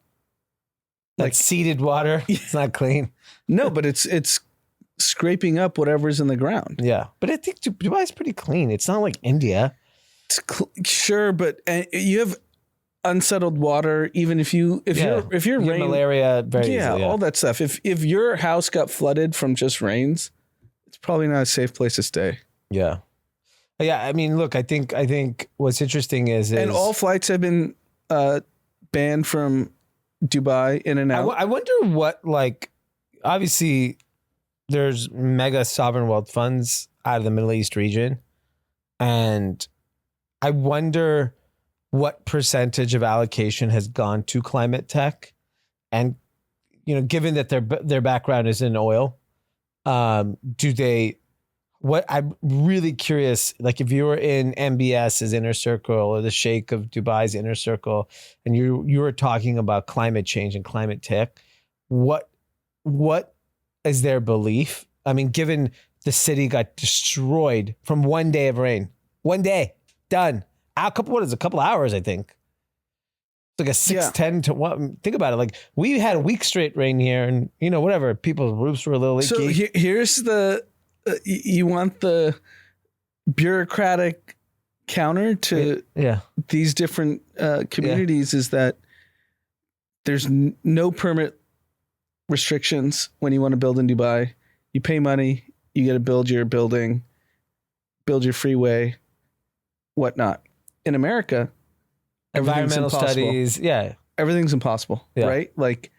Like seeded water. It's not clean. No, but it's scraping up whatever's in the ground. Yeah. But I think Dubai's pretty clean. It's not like India. It's sure, but you have unsettled water. Even if you're rain, malaria, very easily, all that stuff. If your house got flooded from just rains, it's probably not a safe place to stay. Yeah. Yeah. I mean, look, I think what's interesting is and all flights have been banned from Dubai in and out. I wonder what, like, obviously there's mega sovereign wealth funds out of the Middle East region. And I wonder what percentage of allocation has gone to climate tech. And, given that their background is in oil, I'm really curious, like if you were in MBS's inner circle or the Sheikh of Dubai's inner circle, and you were talking about climate change and climate tech, what is their belief? I mean, given the city got destroyed from one day of rain, one day, done. A couple hours, I think. It's like a 6-10 to 1. Think about it. Like we had a week straight rain here, and whatever, people's roofs were a little leaky. So here's the. You want the bureaucratic counter to these different communities is that there's no permit restrictions when you want to build in Dubai. You pay money, you got to build your building, build your freeway, whatnot. In America, environmental studies, everything's impossible, right? Like,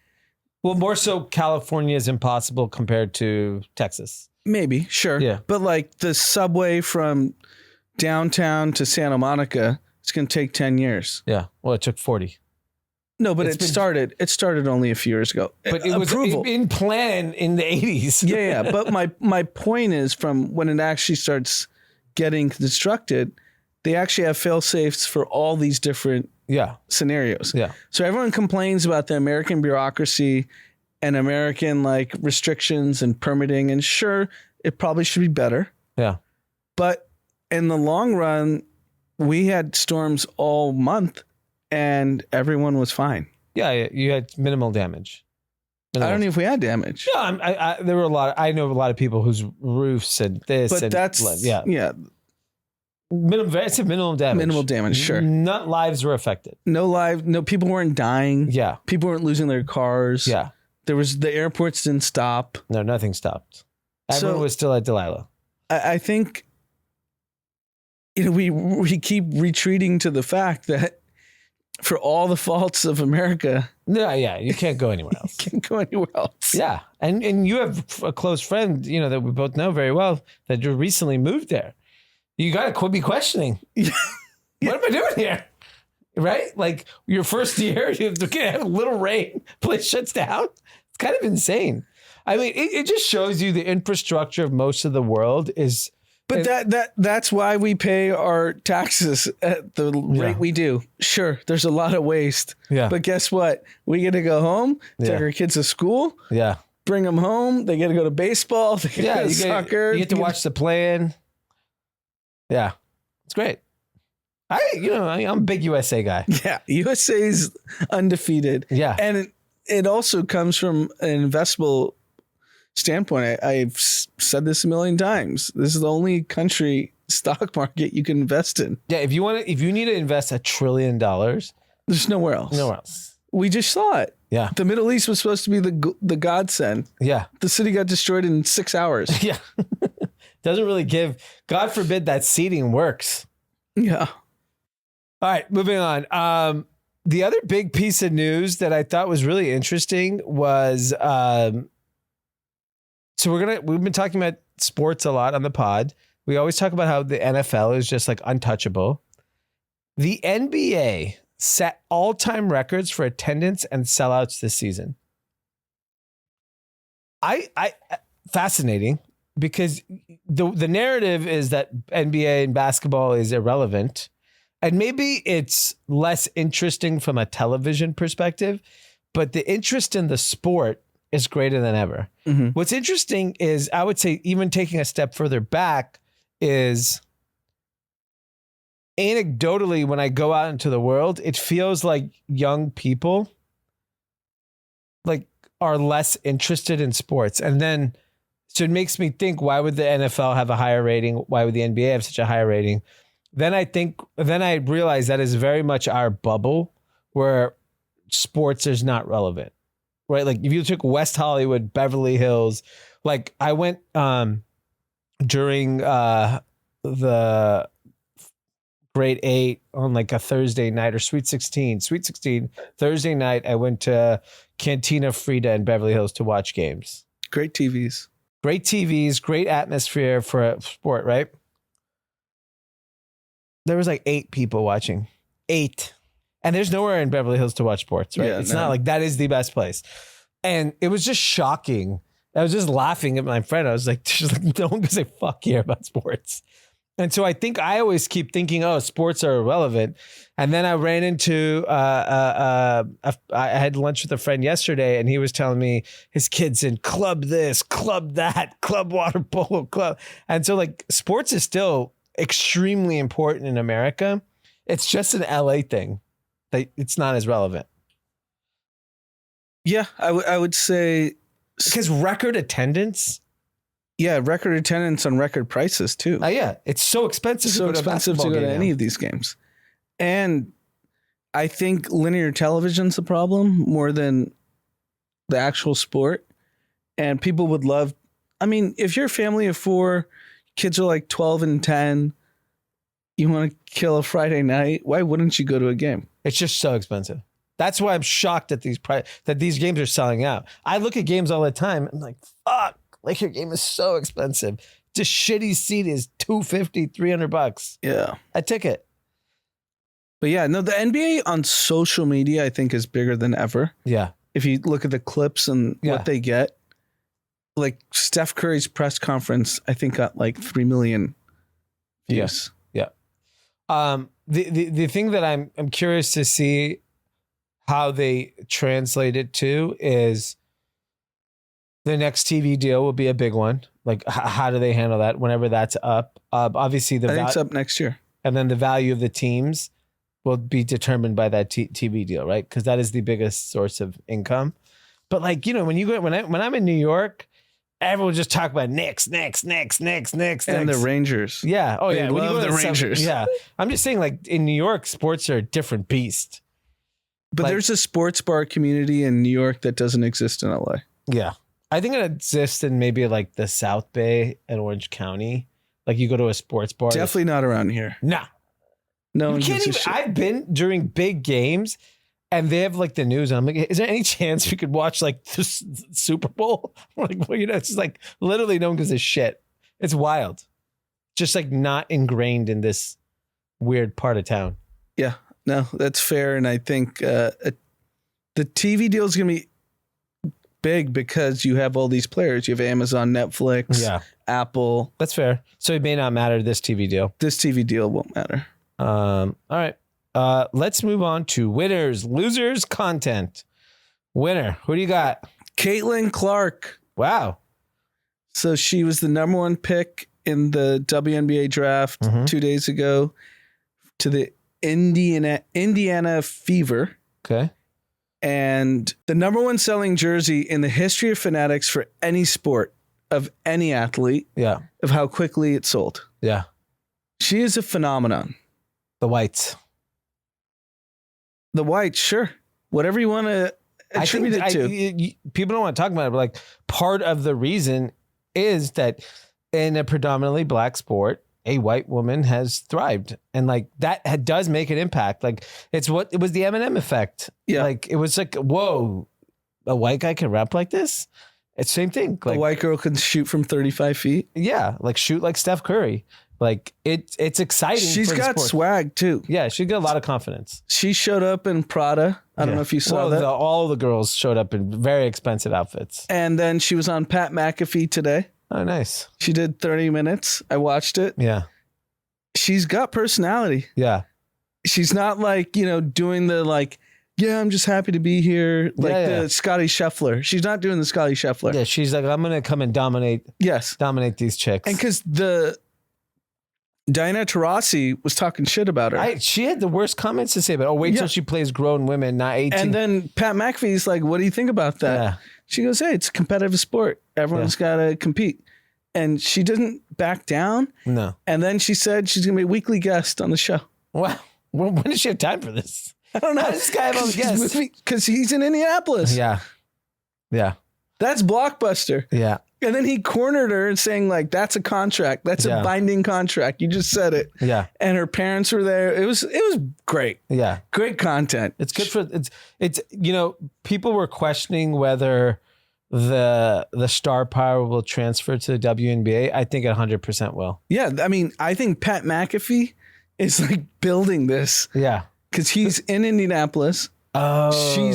well, more so California is impossible compared to Texas. Maybe, sure. Yeah. But like the subway from downtown to Santa Monica, it's going to take 10 years. Yeah. Well, it took 40. No, but it started only a few years ago. But it was in plan in the 80s. Yeah. But my point is, from when it actually starts getting constructed, they actually have fail safes for all these different scenarios. Yeah. So everyone complains about the American bureaucracy and American like restrictions and permitting, and sure, it probably should be better. Yeah. But in the long run, we had storms all month and everyone was fine. Yeah. You had minimal damage. I don't know if we had damage. Yeah. There were a lot. I know a lot of people whose roofs and this. But that's it's a minimum damage. Minimal damage, sure. Not lives were affected. No people weren't dying. Yeah. People weren't losing their cars. Yeah. The airports didn't stop. No, nothing stopped. Everyone was still at Delilah. I think we keep retreating to the fact that for all the faults of America. Yeah, you can't go anywhere else. You can't go anywhere else. Yeah. And you have a close friend, that we both know very well that you recently moved there. You got to be questioning. What am I doing here? Right? Like your first year, you have to have a little rain, place shuts down. It's kind of insane. I mean, it just shows you the infrastructure of most of the world is. But that's why we pay our taxes at the rate we do. Sure, there's a lot of waste. Yeah. But guess what? We get to go home, take our kids to school. Yeah. Bring them home. They get to go to baseball. They get to go to soccer. You get to watch the play-in. Yeah. It's great. I'm a big USA guy. Yeah. USA's undefeated. Yeah. And it also comes from an investable standpoint. I've said this a million times. This is the only country stock market you can invest in. Yeah. If you need to invest $1 trillion, there's nowhere else. Nowhere else. We just saw it. Yeah. The Middle East was supposed to be the godsend. Yeah. The city got destroyed in 6 hours. Yeah. Doesn't really give. God forbid that seating works. Yeah. All right, moving on. The other big piece of news that I thought was really interesting was we've been talking about sports a lot on the pod. We always talk about how the NFL is just like untouchable. The NBA set all-time records for attendance and sellouts this season. I fascinating because the narrative is that NBA and basketball is irrelevant, and maybe it's less interesting from a television perspective, but the interest in the sport is greater than ever. Mm-hmm. What's interesting is, I would say, even taking a step further back, is anecdotally, when I go out into the world, it feels like young people like are less interested in sports. And then, so it makes me think, why would the NFL have a higher rating? Why would the NBA have such a higher rating? Then I realize that is very much our bubble where sports is not relevant, right? Like if you took West Hollywood, Beverly Hills, like I went during the grade 8 on like a Thursday night, or Sweet 16 Thursday night. I went to Cantina Frida in Beverly Hills to watch games. Great TVs, great atmosphere for a sport, right? There was like 8 people watching. 8. And there's nowhere in Beverly Hills to watch sports, right? Yeah, It's not like that is the best place. And it was just shocking. I was just laughing at my friend. I was like, no one gives a fuck here about sports. And so I think I always keep thinking, oh, sports are irrelevant. And then I ran into, I had lunch with a friend yesterday, and he was telling me his kid's in club this, club that, club water polo club. And so like sports is still extremely important in America. It's just an LA thing that it's not as relevant. Yeah, I would say, because record attendance. Yeah, record attendance on record prices too. Yeah, it's so expensive. So expensive to go to any of these games. And I think linear television's a problem more than the actual sport. And people would love, I mean, if you're a family of 4, kids are like 12 and 10, you want to kill a Friday night, why wouldn't you go to a game? It's just so expensive. That's why I'm shocked at that these games are selling out. I look at games all the time. I'm like, fuck, like your game is so expensive. Just shitty seat is $250, $300. Yeah. A ticket. But yeah, no, the NBA on social media, I think, is bigger than ever. Yeah. If you look at the clips and what they get, like Steph Curry's press conference, I think got like 3 million views. Yeah. The thing that I'm curious to see how they translate it to is the next TV deal will be a big one. Like, how do they handle that whenever that's up? Obviously, I think it's up next year. And then the value of the teams will be determined by that TV deal, right? Because that is the biggest source of income. But like, you know, when I'm in New York, everyone just talk about Knicks, and the Rangers. Yeah. Oh, they yeah. love the Rangers. Yeah. I'm just saying, like, in New York, sports are a different beast. But like, there's a sports bar community in New York that doesn't exist in LA. Yeah. I think it exists in maybe like the South Bay and Orange County. Like you go to a sports bar. Definitely not around here. Nah. No one can't gives even. a shit. I've been during big games and they have like the news. And I'm like, is there any chance we could watch like the Super Bowl? Like, well, you know, it's just like literally no one gives a shit. It's wild. Just like not ingrained in this weird part of town. Yeah. No, that's fair. And I think the TV deal is going to be big because you have all these players. You have Amazon, Netflix, Apple. That's fair. So it may not matter, this TV deal. This TV deal won't matter. All right. Let's move on to winners, losers, content. Winner. Who do you got? Caitlin Clark. Wow. So she was the number 1 pick in the WNBA draft 2 days ago to the Indiana Fever. Okay. And the number 1 selling jersey in the history of Fanatics for any sport of any athlete. Yeah. Of how quickly it sold. Yeah. She is a phenomenon. The whites. The whites, sure. Whatever you want to attribute it to. People don't want to talk about it, but like part of the reason is that in a predominantly black sport, a white woman has thrived, and like that does make an impact. Like it was the Eminem effect. Yeah. Like it was like, whoa, a white guy can rap like this. It's the same thing. Like a white girl can shoot from 35 feet. Yeah. Like shoot like Steph Curry. Like it's exciting. She's for the got sport. swag too. Yeah, she got a lot of confidence. She showed up in Prada. I don't know if you saw that. All the girls showed up in very expensive outfits. And then she was on Pat McAfee today. Oh, nice. She did 30 minutes. I watched it. Yeah. She's got personality. Yeah. She's not like, doing the like, yeah, I'm just happy to be here. Like the Scotty Scheffler. She's not doing the Scotty Scheffler. Yeah, she's like, I'm going to come and dominate these chicks. And because Diana Taurasi was talking shit about her. She had the worst comments to say about, wait till she plays grown women, not 18. And then Pat McAfee's like, what do you think about that? Yeah. She goes, hey, it's a competitive sport. Everyone's got to compete. And she didn't back down. No. And then she said she's going to be a weekly guest on the show. Wow. When does she have time for this? I don't know. How does this guy have all the guests? Because he's in Indianapolis. Yeah. Yeah. That's Blockbuster. Yeah. And then he cornered her and saying like, that's a contract. That's a binding contract. You just said it. Yeah. And her parents were there. It was great. Yeah. Great content. It's good for it's people were questioning whether the star power will transfer to the WNBA. I think 100% will. Yeah. I mean, I think Pat McAfee is like building this. Yeah. Because he's in Indianapolis. Oh.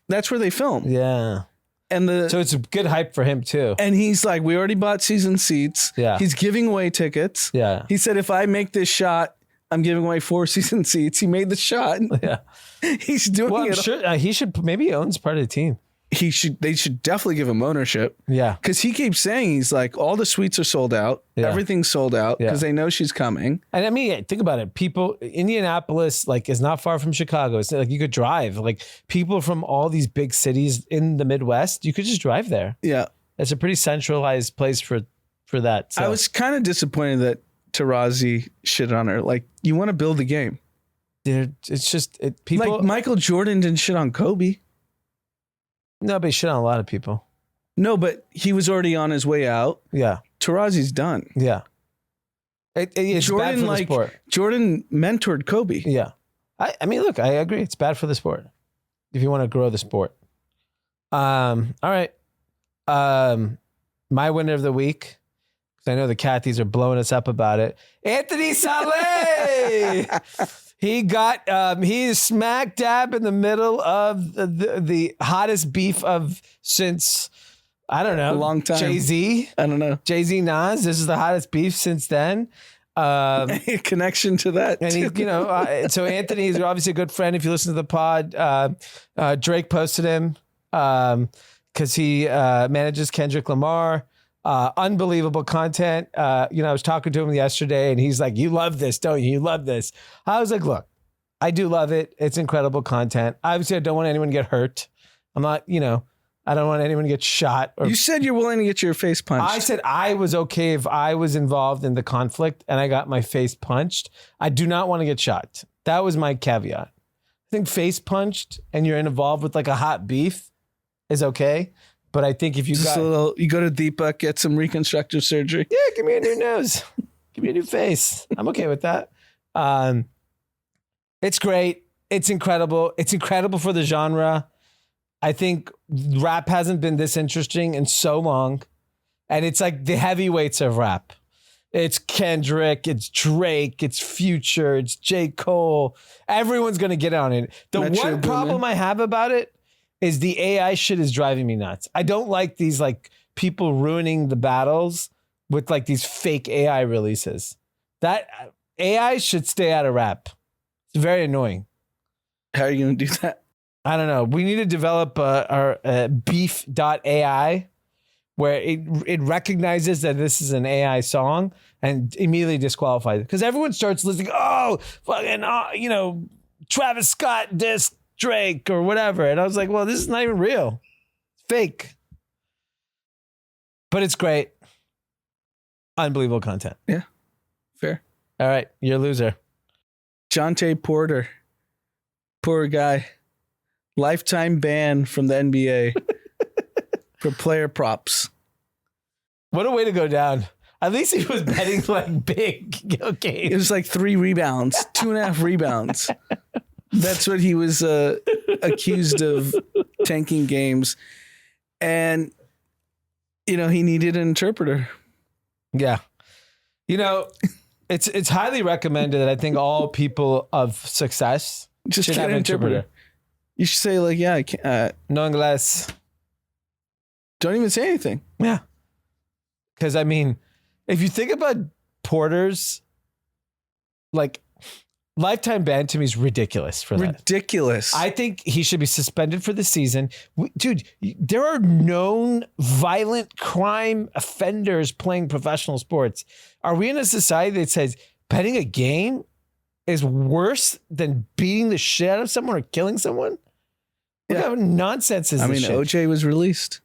That's where they film. Yeah. And so it's good hype for him too. And he's like, we already bought season seats. Yeah. He's giving away tickets. Yeah. He said, if I make this shot, I'm giving away 4 season seats. He made the shot. Yeah. He's doing well, it. I'm sure he should, maybe he owns part of the team. They should definitely give him ownership. Yeah. Because he keeps saying, he's like, all the suites are sold out. Yeah. Everything's sold out because they know she's coming. And I mean, think about it. Indianapolis, like, is not far from Chicago. It's like you could drive. Like, people from all these big cities in the Midwest, you could just drive there. Yeah. It's a pretty centralized place for that. So. I was kind of disappointed that Taurasi shit on her. Like, you want to build the game. It's just people. Like, Michael Jordan didn't shit on Kobe. No, but he shit on a lot of people. No, but he was already on his way out. Yeah. Taurasi's done. Yeah. It's Jordan, bad for the sport. Jordan mentored Kobe. Yeah. I mean, look, I agree. It's bad for the sport if you want to grow the sport. All right. My winner of the week, because I know the Cathys are blowing us up about it. Anthony Saleh. He is smack dab in the middle of the hottest beef since, I don't know, a long time. Jay-Z. I don't know. Jay-Z Nas. This is the hottest beef since then. Connection to that. And he, so Anthony is obviously a good friend. If you listen to the pod, Drake posted him because he manages Kendrick Lamar. Unbelievable content. I was talking to him yesterday and he's like, you love this, don't you? You love this. I was like, look, I do love it. It's incredible content. Obviously, I don't want anyone to get hurt. I'm not, I don't want anyone to get shot. You said you're willing to get your face punched. I said I was okay if I was involved in the conflict and I got my face punched. I do not want to get shot. That was my caveat. I think face punched and you're involved with like a hot beef is okay. But I think if you you go to Deepak, get some reconstructive surgery. Yeah, give me a new nose. Give me a new face. I'm okay with that. It's great. It's incredible. It's incredible for the genre. I think rap hasn't been this interesting in so long. And it's like the heavyweights of rap. It's Kendrick, it's Drake, it's Future, it's J. Cole. Everyone's going to get on it. The one problem I have about it is the AI shit is driving me nuts. I don't like these like people ruining the battles with like these fake AI releases. That AI should stay out of rap. It's very annoying. How are you going to do that? I don't know. We need to develop our beef.ai where it recognizes that this is an AI song and immediately disqualifies it. Because everyone starts listening, Travis Scott dissed Drake or whatever. And I was like, well, this is not even real. It's fake. But it's great. Unbelievable content. Yeah. Fair. All right. You're a loser. Jonte Porter. Poor guy. Lifetime ban from the NBA for player props. What a way to go down. At least he was betting like big. Okay. It was like 3 rebounds, 2.5 rebounds. That's what he was accused of, tanking games. And, he needed an interpreter. Yeah. It's highly recommended that I think all people of success Just should get have an an interpreter. You should say like, yeah, I can't, No inglés. don't even say anything. Yeah. Because I mean, if you think about porters, like lifetime ban to me is ridiculous for that. Ridiculous. I think he should be suspended for the season. Dude, there are known violent crime offenders playing professional sports. Are we in a society that says betting a game is worse than beating the shit out of someone or killing someone? What kind of nonsense is I this mean, shit? OJ was released.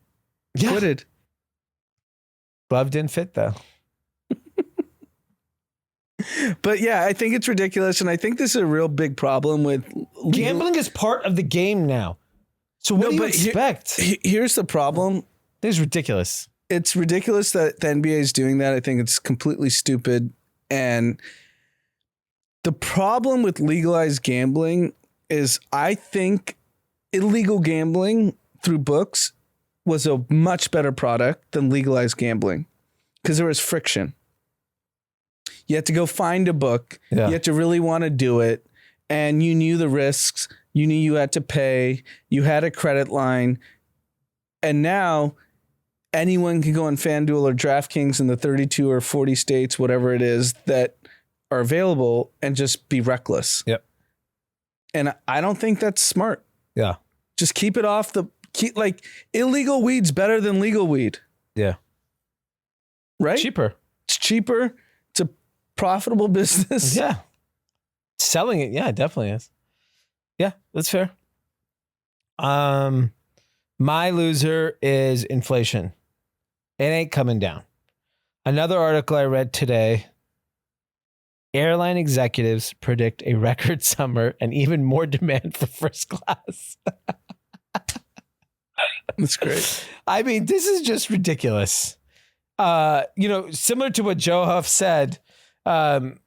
Yeah. Acquitted. Glove didn't fit though. But yeah, I think it's ridiculous. And I think this is a real big problem with Gambling is part of the game now. So what do you expect? Here's the problem. This is ridiculous. It's ridiculous that the NBA is doing that. I think it's completely stupid. And the problem with legalized gambling is I think illegal gambling through books was a much better product than legalized gambling because there was friction. You had to go find a book. Yeah. You had to really want to do it. And you knew the risks. You knew you had to pay. You had a credit line. And now anyone can go on FanDuel or DraftKings in the 32 or 40 states, whatever it is, that are available and just be reckless. Yep. And I don't think that's smart. Yeah. Just keep it off like illegal weed's better than legal weed. Yeah. Right? Cheaper. It's cheaper. It's a profitable business. Yeah. Selling it. Yeah, it definitely is. Yeah, that's fair. My loser is inflation. It ain't coming down. Another article I read today. Airline executives predict a record summer and even more demand for first class. That's great. I mean, this is just ridiculous. Similar to what Joe Huff said. Everyone's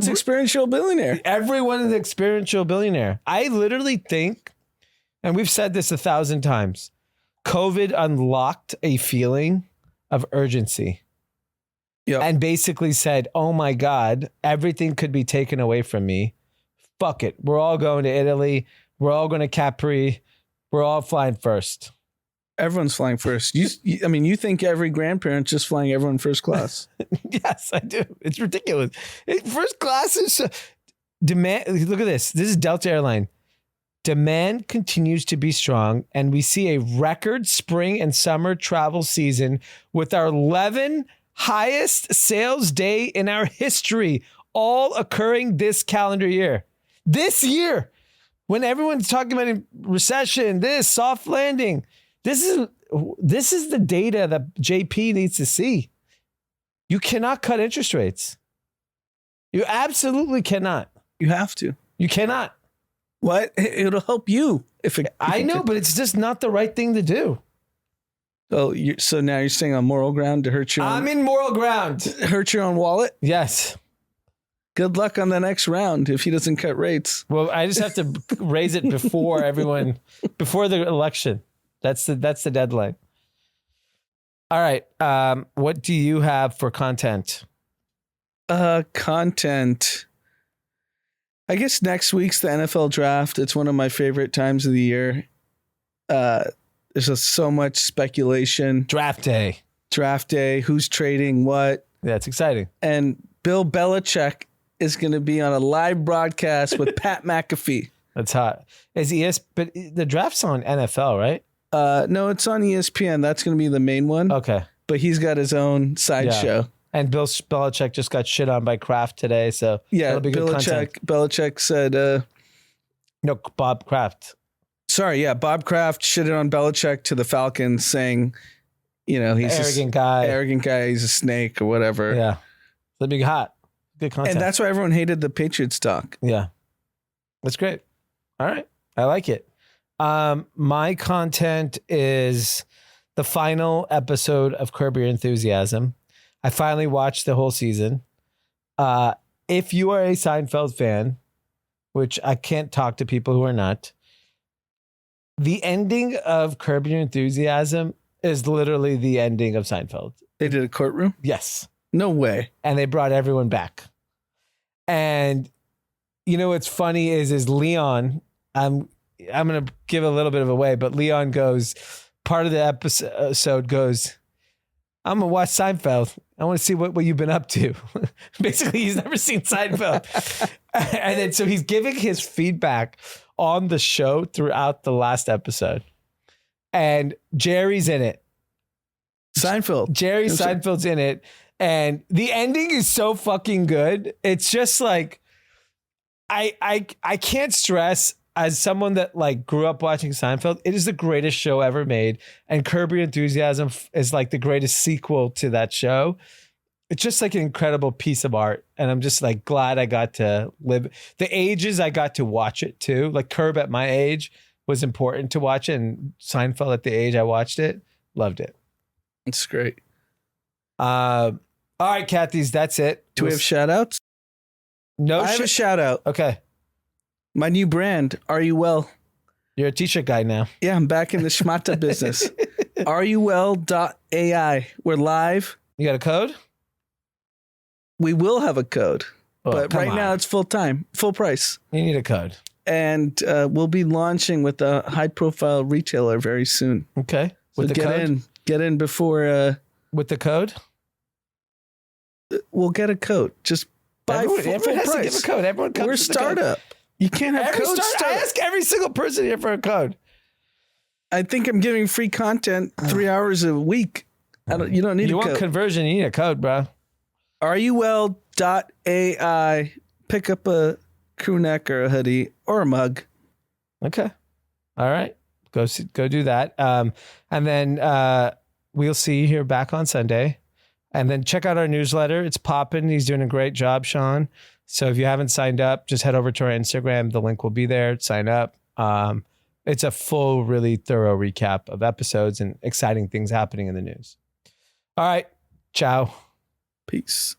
experiential billionaire. Everyone is an experiential billionaire. I literally think, and we've said this 1,000 times, COVID unlocked a feeling of urgency. Yep. And basically said, oh my God, everything could be taken away from me. Fuck it. We're all going to Italy. We're all going to Capri. We're all flying first. Everyone's flying first. You think every grandparent's just flying everyone first class? Yes, I do. It's ridiculous. First class is demand. Look at this. This is Delta Airline. Demand continues to be strong, and we see a record spring and summer travel season with our 11 highest sales day in our history, all occurring this calendar year. This year, when everyone's talking about a recession, this soft landing, this is the data that JP needs to see. You cannot cut interest rates. You absolutely cannot. You have to. You cannot. What? It'll help you I know, but it's just not the right thing to do. So now you're staying on moral ground to hurt your own, I'm in moral ground. hurt your own wallet? Yes. Good luck on the next round if he doesn't cut rates. Well, I just have to raise it before the election. That's the deadline. All right. What do you have for content? Content. I guess next week's the NFL draft. It's one of my favorite times of the year. There's just so much speculation. Draft day. Who's trading what? Yeah, it's exciting. And Bill Belichick is going to be on a live broadcast with Pat McAfee. That's hot. But the draft's on NFL, right? No, it's on ESPN. That's going to be the main one. Okay. But he's got his own side show. And Bill Belichick just got shit on by Kraft today, so yeah, it'll be good content. Belichick said, no, Bob Kraft. Sorry, yeah, Bob Kraft shitted on Belichick to the Falcons, saying, he's arrogant guy. He's a snake or whatever. Yeah, it'll be hot. Good content. And that's why everyone hated the Patriots talk. Yeah, that's great. All right, I like it. My content is the final episode of Curb Your Enthusiasm. I finally watched the whole season. If you are a Seinfeld fan, which I can't talk to people who are not, the ending of Curb Your Enthusiasm is literally the ending of Seinfeld. They did a courtroom? Yes. No way. And they brought everyone back. And you know what's funny is Leon, I'm going to give a little bit of away, but Leon goes, part of the episode goes, I'm going to watch Seinfeld. I want to see what you've been up to. Basically, he's never seen Seinfeld. And then so he's giving his feedback on the show throughout the last episode. And Jerry's in it. Seinfeld. Jerry Seinfeld's in it. And the ending is so fucking good. It's just like, I can't stress, as someone that like grew up watching Seinfeld, it is the greatest show ever made. And Curb Your Enthusiasm is like the greatest sequel to that show. It's just like an incredible piece of art. And I'm just like glad I got to live the ages I got to watch it too. Like Curb at my age was important to watch it. And Seinfeld at the age I watched it, loved it. It's great. All right, Kathy's, that's it. Do we have shout outs? No, I have a shout out. Okay. My new brand, Are You Well? You're a t-shirt guy now. Yeah, I'm back in the schmata business. areyouwell.ai. We're live. You got a code? We will have a code, Oh, but right now it's full price. You need a code. And we'll be launching with a high profile retailer very soon. Okay. With So the code? get in before. With the code? We'll get a code. Just buy Everyone has price. to give a code. Everyone comes We're with the code. startup. You can't have codes. I ask every single person here for a code. I think I'm giving free content 3 hours a week. You don't need a You code. want conversion, you need a code, bro. areyouwell.ai. Pick up a crew neck or a hoodie or a mug. Okay. All right. Go do that. And then we'll see you here back on Sunday. And then check out our newsletter. It's popping. He's doing a great job, Sean. So if you haven't signed up, just head over to our Instagram. The link will be there. Sign up. It's a full, really thorough recap of episodes and exciting things happening in the news. All right. Ciao. Peace.